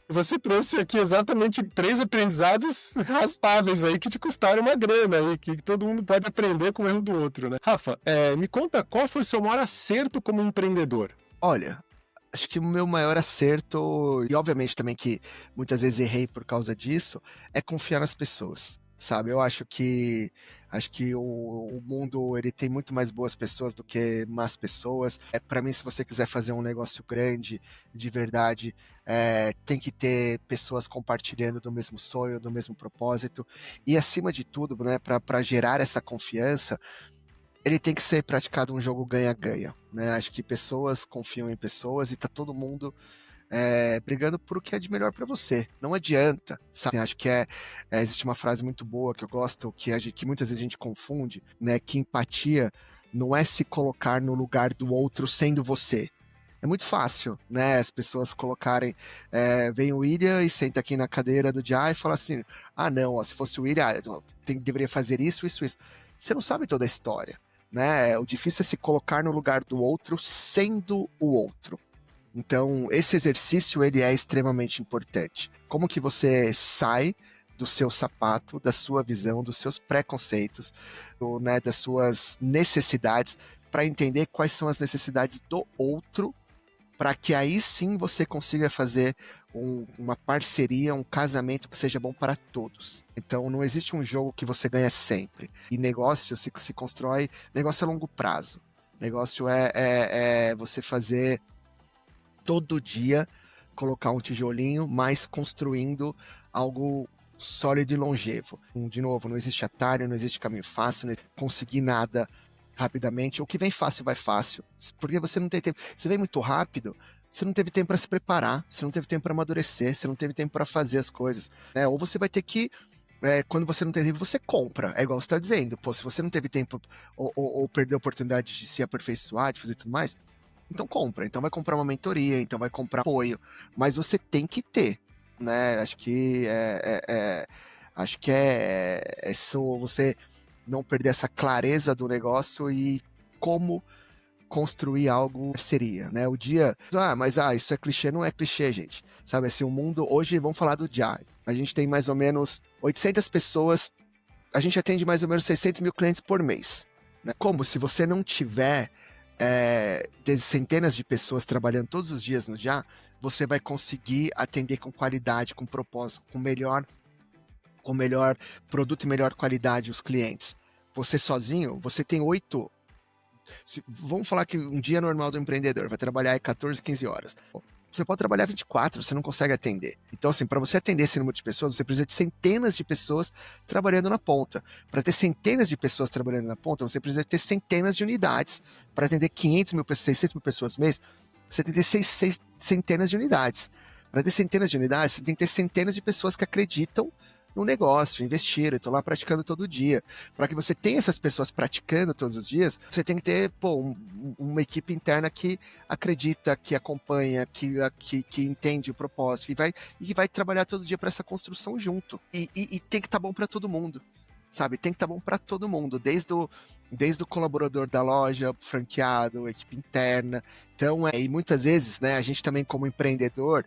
Você trouxe aqui exatamente 3 aprendizados raspáveis aí que te custaram uma grana aí, que todo mundo pode aprender com o erro do outro, né? Rafa, me conta qual foi o seu maior acerto como empreendedor? Olha, acho que o meu maior acerto, e obviamente também que muitas vezes errei por causa disso, é confiar nas pessoas, sabe? Eu acho que o mundo ele tem muito mais boas pessoas do que más pessoas. Para mim, se você quiser fazer um negócio grande, de verdade, tem que ter pessoas compartilhando do mesmo sonho, do mesmo propósito. E acima de tudo, né, para gerar essa confiança, ele tem que ser praticado um jogo ganha-ganha, né? Acho que pessoas confiam em pessoas e tá todo mundo brigando por o que é de melhor para você. Não adianta, sabe? Acho que existe uma frase muito boa que eu gosto, que muitas vezes a gente confunde, né? Que empatia não é se colocar no lugar do outro sendo você. É muito fácil, né? As pessoas colocarem. Vem o William e senta aqui na cadeira do Jai e fala assim: ah, não, ó, se fosse o William, deveria fazer isso, isso, isso. Você não sabe toda a história, né? O difícil é se colocar no lugar do outro sendo o outro. Então, esse exercício ele é extremamente importante. Como que você sai do seu sapato, da sua visão, dos seus preconceitos, né, das suas necessidades, para entender quais são as necessidades do outro, para que aí sim você consiga fazer uma parceria, um casamento que seja bom para todos. Então não existe um jogo que você ganha sempre. E negócio se constrói, negócio a longo prazo. Negócio é você fazer todo dia, colocar um tijolinho, mas construindo algo sólido e longevo. De novo, não existe atalho, não existe caminho fácil, não conseguir nada rapidamente. O que vem fácil, vai fácil. Porque você não tem tempo. Se vem muito rápido, você não teve tempo para se preparar, você não teve tempo para amadurecer, você não teve tempo para fazer as coisas. Ou você vai ter que. Quando você não tem tempo, você compra. É igual você está dizendo. Pô, se você não teve tempo ou perdeu a oportunidade de se aperfeiçoar, de fazer tudo mais, então compra. Então vai comprar uma mentoria, então vai comprar apoio. Mas você tem que ter, né? Acho que é só você não perder essa clareza do negócio e como construir algo parceria, né? O dia, isso é clichê, não é clichê, gente. Sabe assim, o mundo, hoje vamos falar do Jai. A gente tem mais ou menos 800 pessoas, a gente atende mais ou menos 600 mil clientes por mês, né? Como se você não tiver centenas de pessoas trabalhando todos os dias no Jai, você vai conseguir atender com qualidade, com propósito, com melhor produto e melhor qualidade os clientes. Você sozinho, você tem 8. Vamos falar que um dia normal do empreendedor vai trabalhar aí 14, 15 horas. Você pode trabalhar 24, você não consegue atender. Então, assim, para você atender esse número de pessoas, você precisa de centenas de pessoas trabalhando na ponta. Para ter centenas de pessoas trabalhando na ponta, você precisa ter centenas de unidades. Para atender 500 mil pessoas, 600 mil pessoas mês, você tem que ter centenas de unidades. Para ter centenas de unidades, você tem que ter centenas de pessoas que acreditam no negócio, investiram, estão lá praticando todo dia. Para que você tenha essas pessoas praticando todos os dias, você tem que ter uma equipe interna que acredita, que acompanha, que entende o propósito e vai trabalhar todo dia para essa construção junto. E tem que estar bom para todo mundo. sabe? Tem que estar bom para todo mundo, desde o colaborador da loja, franqueado, equipe interna. Então, e muitas vezes, né, a gente também como empreendedor,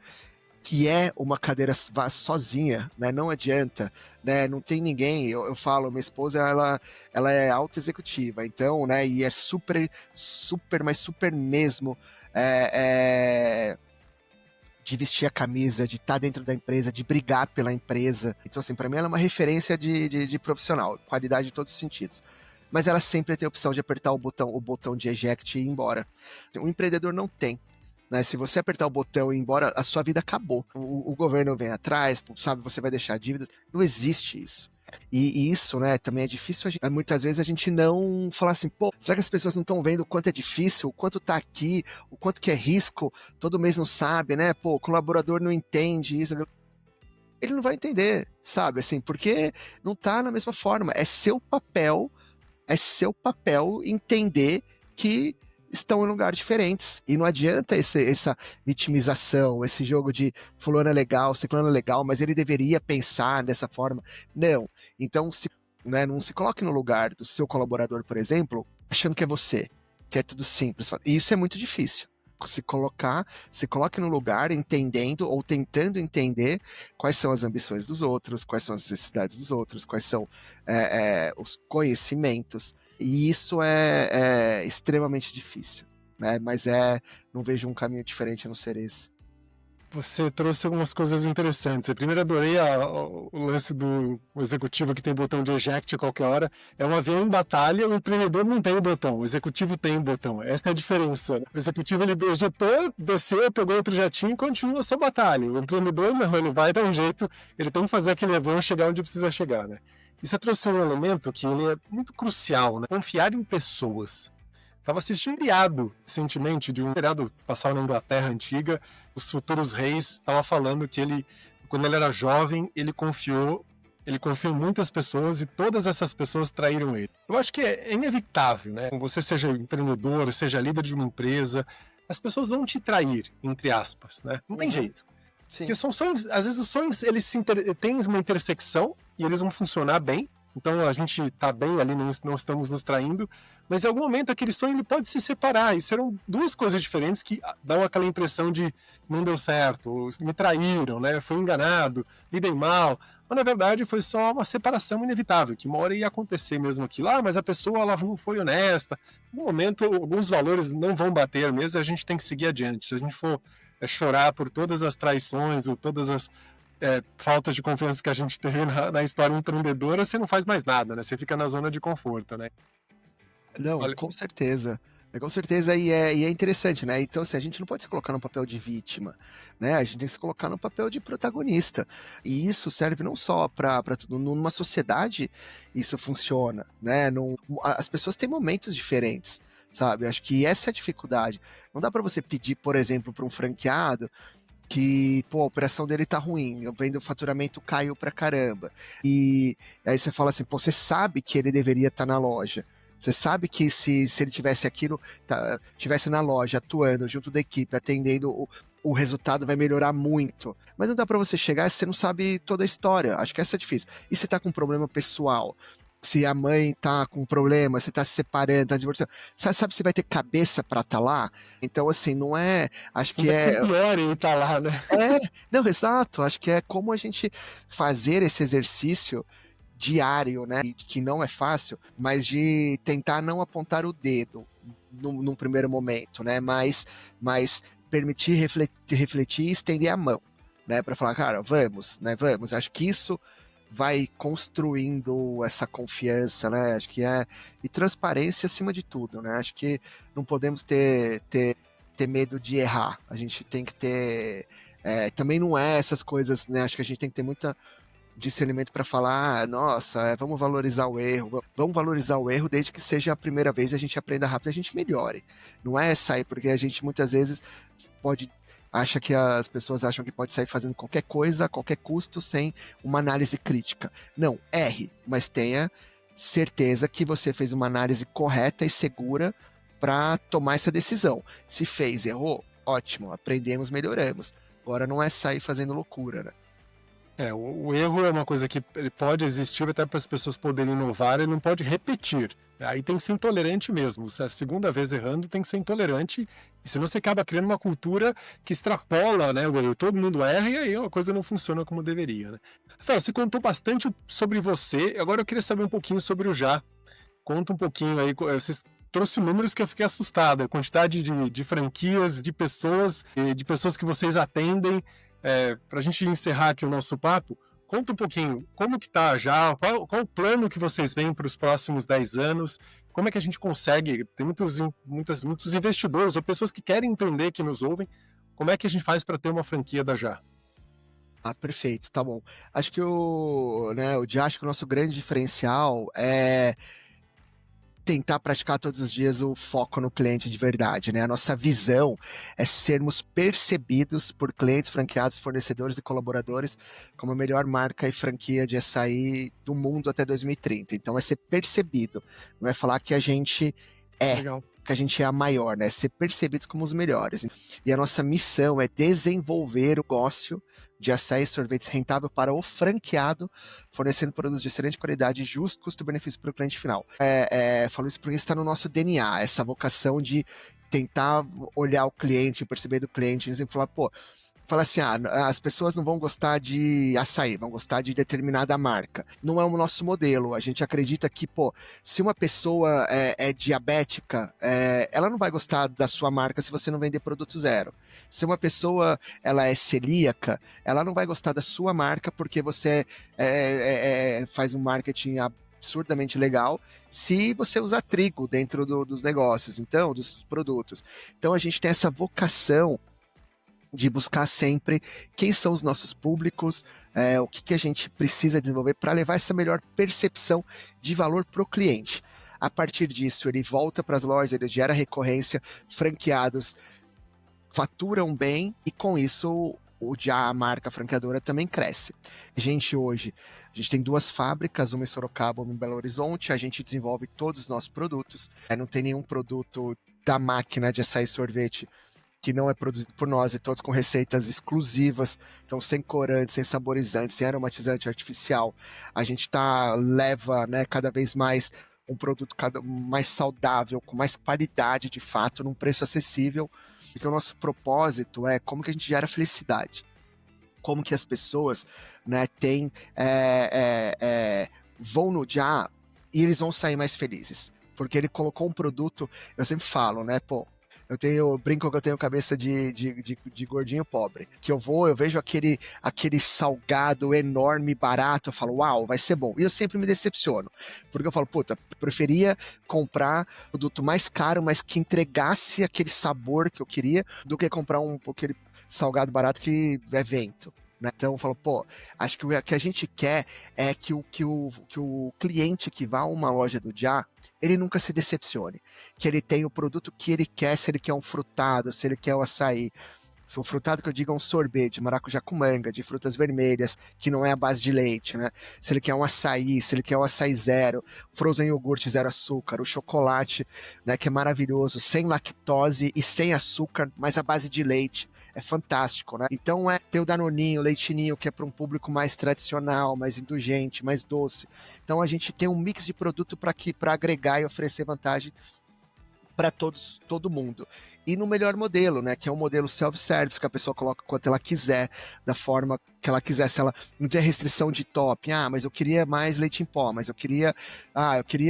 que é uma cadeira sozinha, né? Não adianta, né? Não tem ninguém. Eu falo, minha esposa, ela é alta executiva, então, né? E é super, super, mas super mesmo de vestir a camisa, de estar dentro da empresa, de brigar pela empresa. Então, assim, para mim ela é uma referência de profissional, qualidade em todos os sentidos. Mas ela sempre tem a opção de apertar o botão de eject e ir embora. O empreendedor não tem. Né? Se você apertar o botão e ir embora, a sua vida acabou. O governo vem atrás, sabe, você vai deixar dívidas. Não existe isso. E isso, né, também é difícil. Muitas vezes a gente não falar assim, pô, será que as pessoas não estão vendo o quanto é difícil, o quanto tá aqui, o quanto que é risco, todo mês não sabe, né? Pô, o colaborador não entende isso. Ele não vai entender, sabe? Assim, porque não tá na mesma forma. É seu papel entender que estão em lugares diferentes. E não adianta essa vitimização, esse jogo de fulano é legal, ciclano é legal, mas ele deveria pensar dessa forma. Não. Então, não se coloque no lugar do seu colaborador, por exemplo, achando que é você, que é tudo simples. E isso é muito difícil. Se coloque no lugar entendendo ou tentando entender quais são as ambições dos outros, quais são as necessidades dos outros, quais são os conhecimentos. E isso é extremamente difícil, né? Mas não vejo um caminho diferente a não ser esse. Você trouxe algumas coisas interessantes. Eu primeiro adorei o lance do executivo que tem botão de eject a qualquer hora. É um avião em batalha, o empreendedor não tem o botão, o executivo tem o botão. Essa é a diferença. Né? O executivo ele ejetou, desceu, pegou outro jatinho e continua a sua batalha. O empreendedor não, ele vai dar um jeito, ele tem que fazer aquele avião chegar onde precisa chegar. Né? E você trouxe um elemento que ele é muito crucial, né? Confiar em pessoas. Estava assistindo um seriado recentemente de um seriado passado na Inglaterra antiga. Os futuros reis estavam falando que ele, quando ele era jovem, ele confiou em muitas pessoas e todas essas pessoas traíram ele. Eu acho que é inevitável, né? Você seja empreendedor, seja líder de uma empresa, as pessoas vão te trair, entre aspas, né? Não tem jeito. Sim. Porque são sonhos, às vezes os sonhos eles têm uma intersecção e eles vão funcionar bem. Então a gente está bem ali, não estamos nos traindo, mas em algum momento aquele sonho ele pode se separar, e serão duas coisas diferentes que dão aquela impressão de não deu certo, me traíram, né? Fui enganado, lidei mal, mas na verdade foi só uma separação inevitável, que uma hora ia acontecer mesmo aquilo. Mas a pessoa ela não foi honesta, no momento alguns valores não vão bater mesmo, a gente tem que seguir adiante. Se a gente for chorar por todas as traições ou todas as falta de confiança que a gente teve na história empreendedora, você não faz mais nada, né? Você fica na zona de conforto, né? Não, com certeza. Com certeza, e é interessante, né? Então, assim, a gente não pode se colocar no papel de vítima, né? A gente tem que se colocar no papel de protagonista. E isso serve não só para tudo. Numa sociedade, isso funciona, né? As pessoas têm momentos diferentes, sabe? Acho que essa é a dificuldade. Não dá para você pedir, por exemplo, para um franqueado que, pô, a operação dele tá ruim, eu vendo o faturamento caiu pra caramba. E aí você fala assim, pô, você sabe que ele deveria estar na loja. Você sabe que se ele tivesse aquilo, tivesse na loja, atuando junto da equipe, atendendo, o resultado vai melhorar muito. Mas não dá pra você chegar se você não sabe toda a história. Acho que essa é difícil. E você tá com um problema pessoal? Se a mãe tá com um problema, você tá se separando, tá divorciando, sabe se vai ter cabeça pra tá lá? Então, assim, não é... Acho que é pior ele tá lá, né? Não, exato. Acho que é como a gente fazer esse exercício diário, né? Que não é fácil, mas de tentar não apontar o dedo num primeiro momento, né? Mas permitir refletir e estender a mão, né? Pra falar, cara, vamos, né? Vamos. Acho que isso vai construindo essa confiança, né? Acho que e transparência acima de tudo, né? Acho que não podemos ter medo de errar. A gente tem que ter... também não é essas coisas, né? Acho que a gente tem que ter muita discernimento para falar, nossa, vamos valorizar o erro. Vamos valorizar o erro desde que seja a primeira vez, a gente aprenda rápido, a gente melhore. Não é sair, porque a gente muitas vezes as pessoas acham que pode sair fazendo qualquer coisa, a qualquer custo, sem uma análise crítica. Não, erre, mas tenha certeza que você fez uma análise correta e segura para tomar essa decisão. Se fez, errou, ótimo, aprendemos, melhoramos. Agora não é sair fazendo loucura, né? O erro é uma coisa que ele pode existir até para as pessoas poderem inovar, ele não pode repetir. Aí tem que ser intolerante mesmo. Se é a segunda vez errando, tem que ser intolerante, e senão você acaba criando uma cultura que extrapola, né? Todo mundo erra e aí a coisa não funciona como deveria, né? Rafael, você contou bastante sobre você, agora eu queria saber um pouquinho sobre o Já. Conta um pouquinho aí, você trouxe números que eu fiquei assustado, a quantidade de franquias, de pessoas que vocês atendem. Para a gente encerrar aqui o nosso papo, conta um pouquinho como que tá já, qual o plano que vocês veem para os próximos 10 anos, como é que a gente consegue, tem muitos investidores ou pessoas que querem empreender, que nos ouvem, como é que a gente faz para ter uma franquia da Já? Ah, perfeito, tá bom. Acho que acho que o nosso grande diferencial é tentar praticar todos os dias o foco no cliente de verdade, né? A nossa visão é sermos percebidos por clientes, franqueados, fornecedores e colaboradores como a melhor marca e franquia de açaí do mundo até 2030. Então é ser percebido, não é falar que a gente é. Legal. Que a gente é a maior, né? Ser percebidos como os melhores. E a nossa missão é desenvolver o negócio de açaí e sorvetes rentável para o franqueado, fornecendo produtos de excelente qualidade, justo custo-benefício para o cliente final. Falo isso porque está no nosso DNA, essa vocação de tentar olhar o cliente, perceber do cliente, e falar, fala assim, as pessoas não vão gostar de açaí, vão gostar de determinada marca. Não é o nosso modelo. A gente acredita que, se uma pessoa é diabética, ela não vai gostar da sua marca se você não vender produto zero. Se uma pessoa ela é celíaca, ela não vai gostar da sua marca porque você faz um marketing absurdamente legal se você usar trigo dentro dos negócios, então, dos produtos. Então a gente tem essa vocação de buscar sempre quem são os nossos públicos, o que a gente precisa desenvolver para levar essa melhor percepção de valor para o cliente. A partir disso, ele volta para as lojas, ele gera recorrência, franqueados faturam bem e com isso a marca franqueadora também cresce. Hoje, a gente tem 2 fábricas, uma em Sorocaba, uma em Belo Horizonte, a gente desenvolve todos os nossos produtos, não tem nenhum produto da máquina de açaí e sorvete que não é produzido por nós, e todos com receitas exclusivas, então sem corante, sem saborizante, sem aromatizante artificial. A gente leva, né, cada vez mais um produto mais saudável, com mais qualidade de fato, num preço acessível, porque o nosso propósito é como que a gente gera felicidade, como que as pessoas, né, vão no Já e eles vão sair mais felizes, porque ele colocou um produto, eu sempre falo, né, eu brinco que eu tenho cabeça de gordinho pobre. Que eu vejo aquele salgado enorme, barato, eu falo, uau, vai ser bom. E eu sempre me decepciono. Porque eu falo, preferia comprar produto mais caro, mas que entregasse aquele sabor que eu queria, do que comprar aquele salgado barato que é vento. Então eu falo, acho que o que a gente quer é que o cliente que vá a uma loja do Já, ele nunca se decepcione, que ele tenha o produto que ele quer, se ele quer um frutado, se ele quer o açaí. O frutado que eu digo é um sorvete de maracujá com manga, de frutas vermelhas, que não é a base de leite, né? Se ele quer um açaí, se ele quer um açaí zero, frozen iogurte zero açúcar, o chocolate, né, que é maravilhoso, sem lactose e sem açúcar, mas a base de leite. É fantástico, né? Então ter o Danoninho, o Leitinho, que é para um público mais tradicional, mais indulgente, mais doce. Então a gente tem um mix de produto para agregar e oferecer vantagem para todo mundo. E no melhor modelo, né, que é um modelo self-service, que a pessoa coloca quanto ela quiser, da forma que ela quiser, se ela não tem restrição de top, mas eu queria mais leite em pó, mas eu queria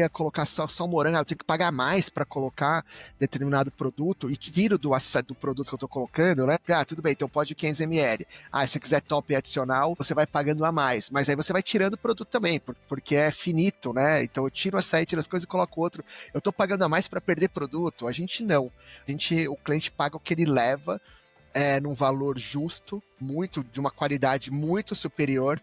colocar só morango, eu tenho que pagar mais para colocar determinado produto, e tiro do produto que eu tô colocando, né, tudo bem, então pode 500 ml, se você quiser top adicional, você vai pagando a mais, mas aí você vai tirando o produto também, porque é finito, né, então eu tiro açaí, tiro as coisas e coloco outro, eu tô pagando a mais para perder produto? A gente não, o cliente paga o que ele leva, num valor justo, de uma qualidade muito superior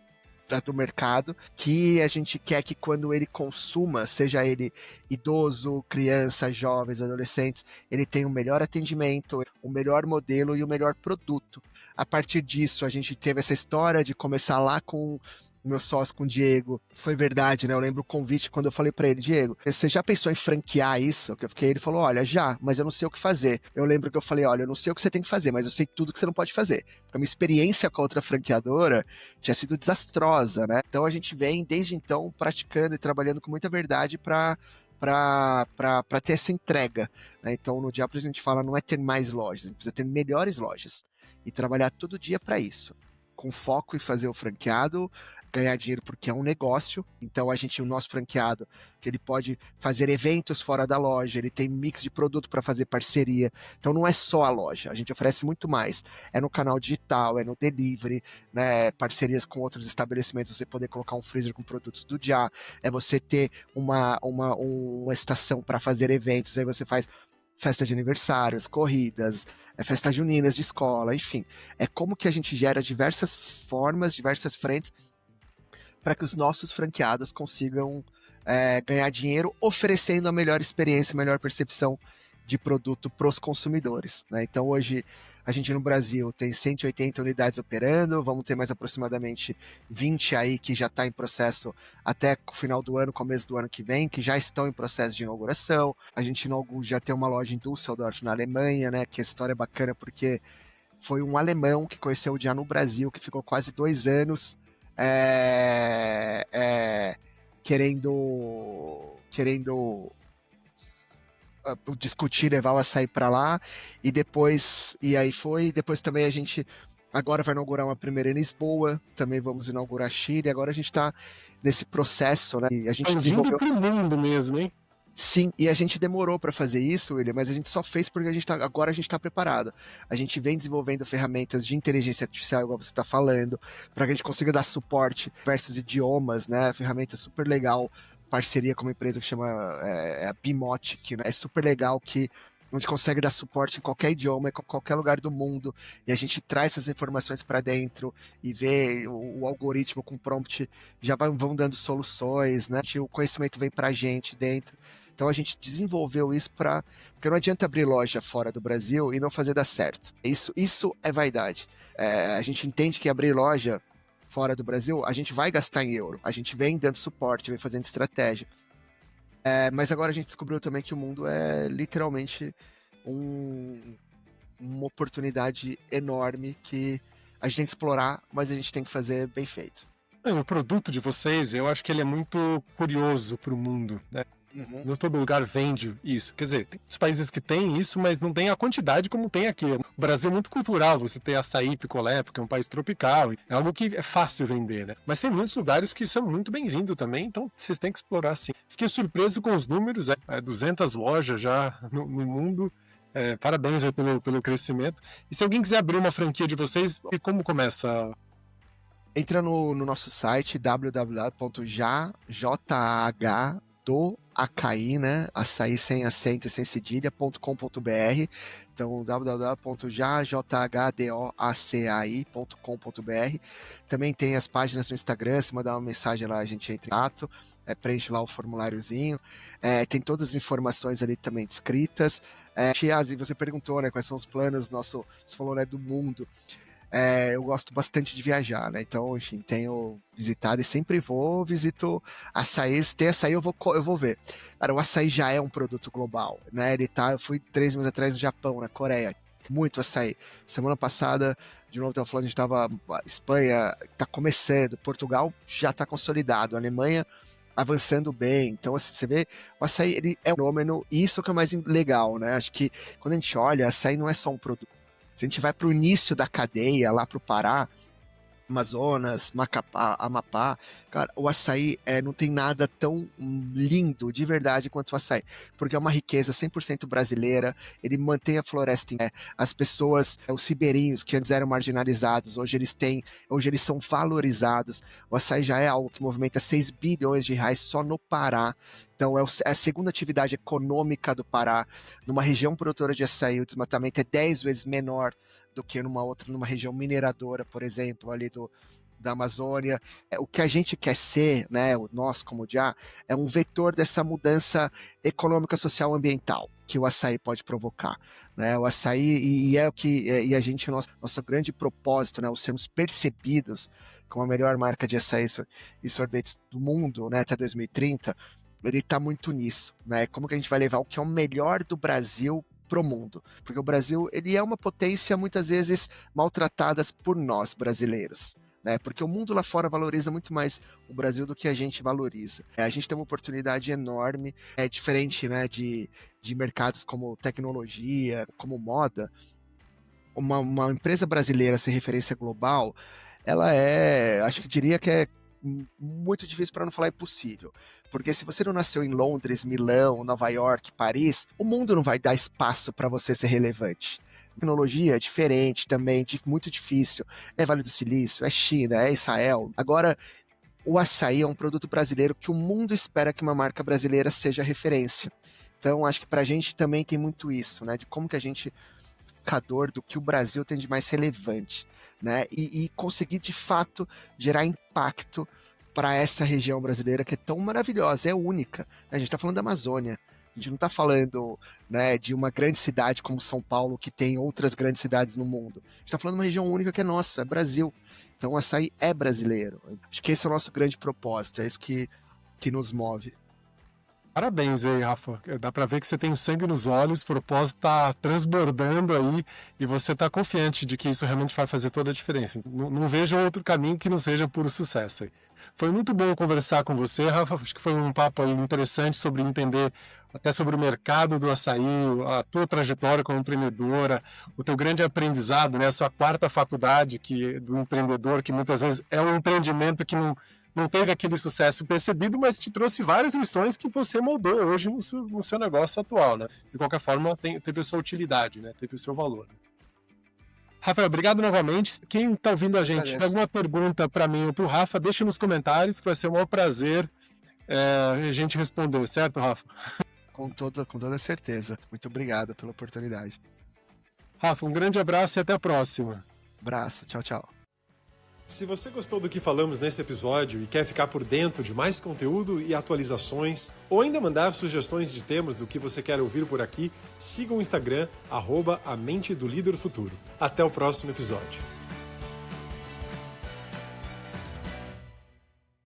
do mercado, que a gente quer que quando ele consuma, seja ele idoso, criança, jovens, adolescentes, ele tenha o melhor atendimento, o melhor modelo e o melhor produto. A partir disso, a gente teve essa história de começar lá com meu sócio, com o Diego, foi verdade, né? Eu lembro o convite quando eu falei pra ele, Diego, você já pensou em franquear isso? Que eu fiquei, ele falou, olha, já, mas eu não sei o que fazer. Eu lembro que eu falei, olha, eu não sei o que você tem que fazer, mas eu sei tudo que você não pode fazer. Porque a minha experiência com a outra franqueadora tinha sido desastrosa, né? Então a gente vem, desde então, praticando e trabalhando com muita verdade para ter essa entrega, né? Então no Diablo a gente fala não é ter mais lojas, a gente precisa ter melhores lojas e trabalhar todo dia para isso, com foco em fazer o franqueado ganhar dinheiro, porque é um negócio. Então o nosso franqueado, que ele pode fazer eventos fora da loja, ele tem mix de produto para fazer parceria. Então não é só a loja, a gente oferece muito mais. É no canal digital, é no delivery, né, parcerias com outros estabelecimentos, você poder colocar um freezer com produtos do Dia, é você ter uma estação para fazer eventos, aí você faz festa de aniversários, corridas, festas juninas de escola, enfim. É como que a gente gera diversas formas, diversas frentes para que os nossos franqueados consigam ganhar dinheiro oferecendo a melhor experiência, a melhor percepção de produto para os consumidores, né? Então hoje a gente no Brasil tem 180 unidades operando, vamos ter mais aproximadamente 20 aí que já está em processo até o final do ano, começo do ano que vem, que já estão em processo de inauguração. A gente já tem uma loja em Düsseldorf, na Alemanha, né? Que a história é bacana porque foi um alemão que conheceu o Dia no Brasil, que ficou quase 2 anos querendo discutir, levar o açaí para lá, depois também a gente agora vai inaugurar uma primeira em Lisboa, também vamos inaugurar Chile, agora a gente está nesse processo, né? E a gente vindo pro mundo mesmo, hein? Sim, e a gente demorou para fazer isso, William, mas a gente só fez porque agora a gente está preparado. A gente vem desenvolvendo ferramentas de inteligência artificial, igual você está falando, para que a gente consiga dar suporte a diversos idiomas, né? Ferramenta super legal, parceria com uma empresa que chama a Bimotic, né? É super legal que a gente consegue dar suporte em qualquer idioma, em qualquer lugar do mundo, e a gente traz essas informações para dentro e vê o algoritmo com prompt, já vão dando soluções, né? O conhecimento vem para a gente dentro. Então a gente desenvolveu isso porque não adianta abrir loja fora do Brasil e não fazer dar certo. Isso é vaidade. A gente entende que abrir loja fora do Brasil, a gente vai gastar em euro. A gente vem dando suporte, vem fazendo estratégia. Mas agora a gente descobriu também que o mundo é literalmente uma oportunidade enorme que a gente tem que explorar, mas a gente tem que fazer bem feito. O produto de vocês, eu acho que ele é muito curioso para o mundo, né? Uhum. Não todo lugar vende isso. Quer dizer, tem os países que têm isso, mas não tem a quantidade como tem aqui. O Brasil é muito cultural, você tem açaí, picolé, porque é um país tropical. É algo que é fácil vender, né? Mas tem muitos lugares que isso é muito bem-vindo também, então vocês têm que explorar sim. Fiquei surpreso com os números, 200 lojas já no mundo. Parabéns aí pelo crescimento. E se alguém quiser abrir uma franquia de vocês, como começa? Entra no nosso site www.jah.do.acaí, né? Açaí sem acento e sem cedilha.com.br. Então, www.jahdoacai.com.br. Também tem as páginas no Instagram, se mandar uma mensagem lá, a gente entra em contato, preenche lá o formuláriozinho. Tem todas as informações ali também descritas. Tiazi, você perguntou, né, quais são os planos, você falou, né, do mundo. Eu gosto bastante de viajar, né? Então, enfim, tenho visitado e sempre visito açaí. Se tem açaí, eu vou ver. Cara, o açaí já é um produto global, né? Eu fui 3 meses atrás no Japão, na Coreia. Muito açaí. Semana passada, de novo, a gente estava. Espanha está começando, Portugal já está consolidado, a Alemanha avançando bem. Então, assim, você vê, o açaí ele é um fenômeno, e isso que é o mais legal, né? Acho que quando a gente olha, açaí não é só um produto. Se a gente vai para o início da cadeia, lá para o Pará, Amazonas, Macapá, Amapá, cara, o açaí não tem nada tão lindo de verdade quanto o açaí, porque é uma riqueza 100% brasileira, ele mantém a floresta em pé, as pessoas, os ribeirinhos que antes eram marginalizados, hoje eles são valorizados, o açaí já é algo que movimenta 6 bilhões de reais só no Pará, então é a segunda atividade econômica do Pará, numa região produtora de açaí, o desmatamento é 10 vezes menor do que numa região mineradora, por exemplo, ali da Amazônia. O que a gente quer ser, né, nós como Dia, é um vetor dessa mudança econômica, social, ambiental que o açaí pode provocar, né? O açaí e a gente, nosso grande propósito, né, o sermos percebidos como a melhor marca de açaí e sorvetes do mundo, né, até 2030, ele está muito nisso, né? Como que a gente vai levar o que é o melhor do Brasil pro mundo? Porque o Brasil, ele é uma potência muitas vezes maltratada por nós, brasileiros. Né? Porque o mundo lá fora valoriza muito mais o Brasil do que a gente valoriza. A gente tem uma oportunidade enorme, é diferente, né, de mercados como tecnologia, como moda. Uma empresa brasileira ser referência global, ela acho que diria que é muito difícil, para não falar impossível. Porque se você não nasceu em Londres, Milão, Nova York, Paris, o mundo não vai dar espaço para você ser relevante. Tecnologia é diferente também, muito difícil. É Vale do Silício, é China, é Israel. Agora, o açaí é um produto brasileiro que o mundo espera que uma marca brasileira seja referência. Então, acho que pra gente também tem muito isso, né? De como que a gente do que o Brasil tem de mais relevante, né? E conseguir, de fato, gerar impacto para essa região brasileira que é tão maravilhosa, é única. A gente está falando da Amazônia. A gente não está falando, né, de uma grande cidade como São Paulo, que tem outras grandes cidades no mundo. A gente está falando de uma região única que é nossa, é Brasil. Então, o açaí é brasileiro. Acho que esse é o nosso grande propósito, é isso que nos move. Parabéns aí, Rafa. Dá pra ver que você tem sangue nos olhos, o propósito tá transbordando aí e você tá confiante de que isso realmente vai fazer toda a diferença. Não vejo outro caminho que não seja puro sucesso aí. Foi muito bom conversar com você, Rafa. Acho que foi um papo aí interessante sobre entender até sobre o mercado do açaí, a tua trajetória como empreendedora, o teu grande aprendizado, né? A sua quarta faculdade do empreendedor, que muitas vezes é um empreendimento que não teve aquele sucesso percebido, mas te trouxe várias lições que você moldou hoje no seu negócio atual, né? De qualquer forma, teve a sua utilidade, né? Teve o seu valor. Rafael, obrigado novamente. Quem está ouvindo a gente, tem alguma pergunta para mim ou para o Rafa, deixa nos comentários, que vai ser um maior prazer a gente responder, certo, Rafa? Com toda certeza. Muito obrigado pela oportunidade. Rafa, um grande abraço e até a próxima. Abraço, tchau, tchau. Se você gostou do que falamos nesse episódio e quer ficar por dentro de mais conteúdo e atualizações, ou ainda mandar sugestões de temas do que você quer ouvir por aqui, siga o Instagram, @A Mente do Líder Futuro. Até o próximo episódio.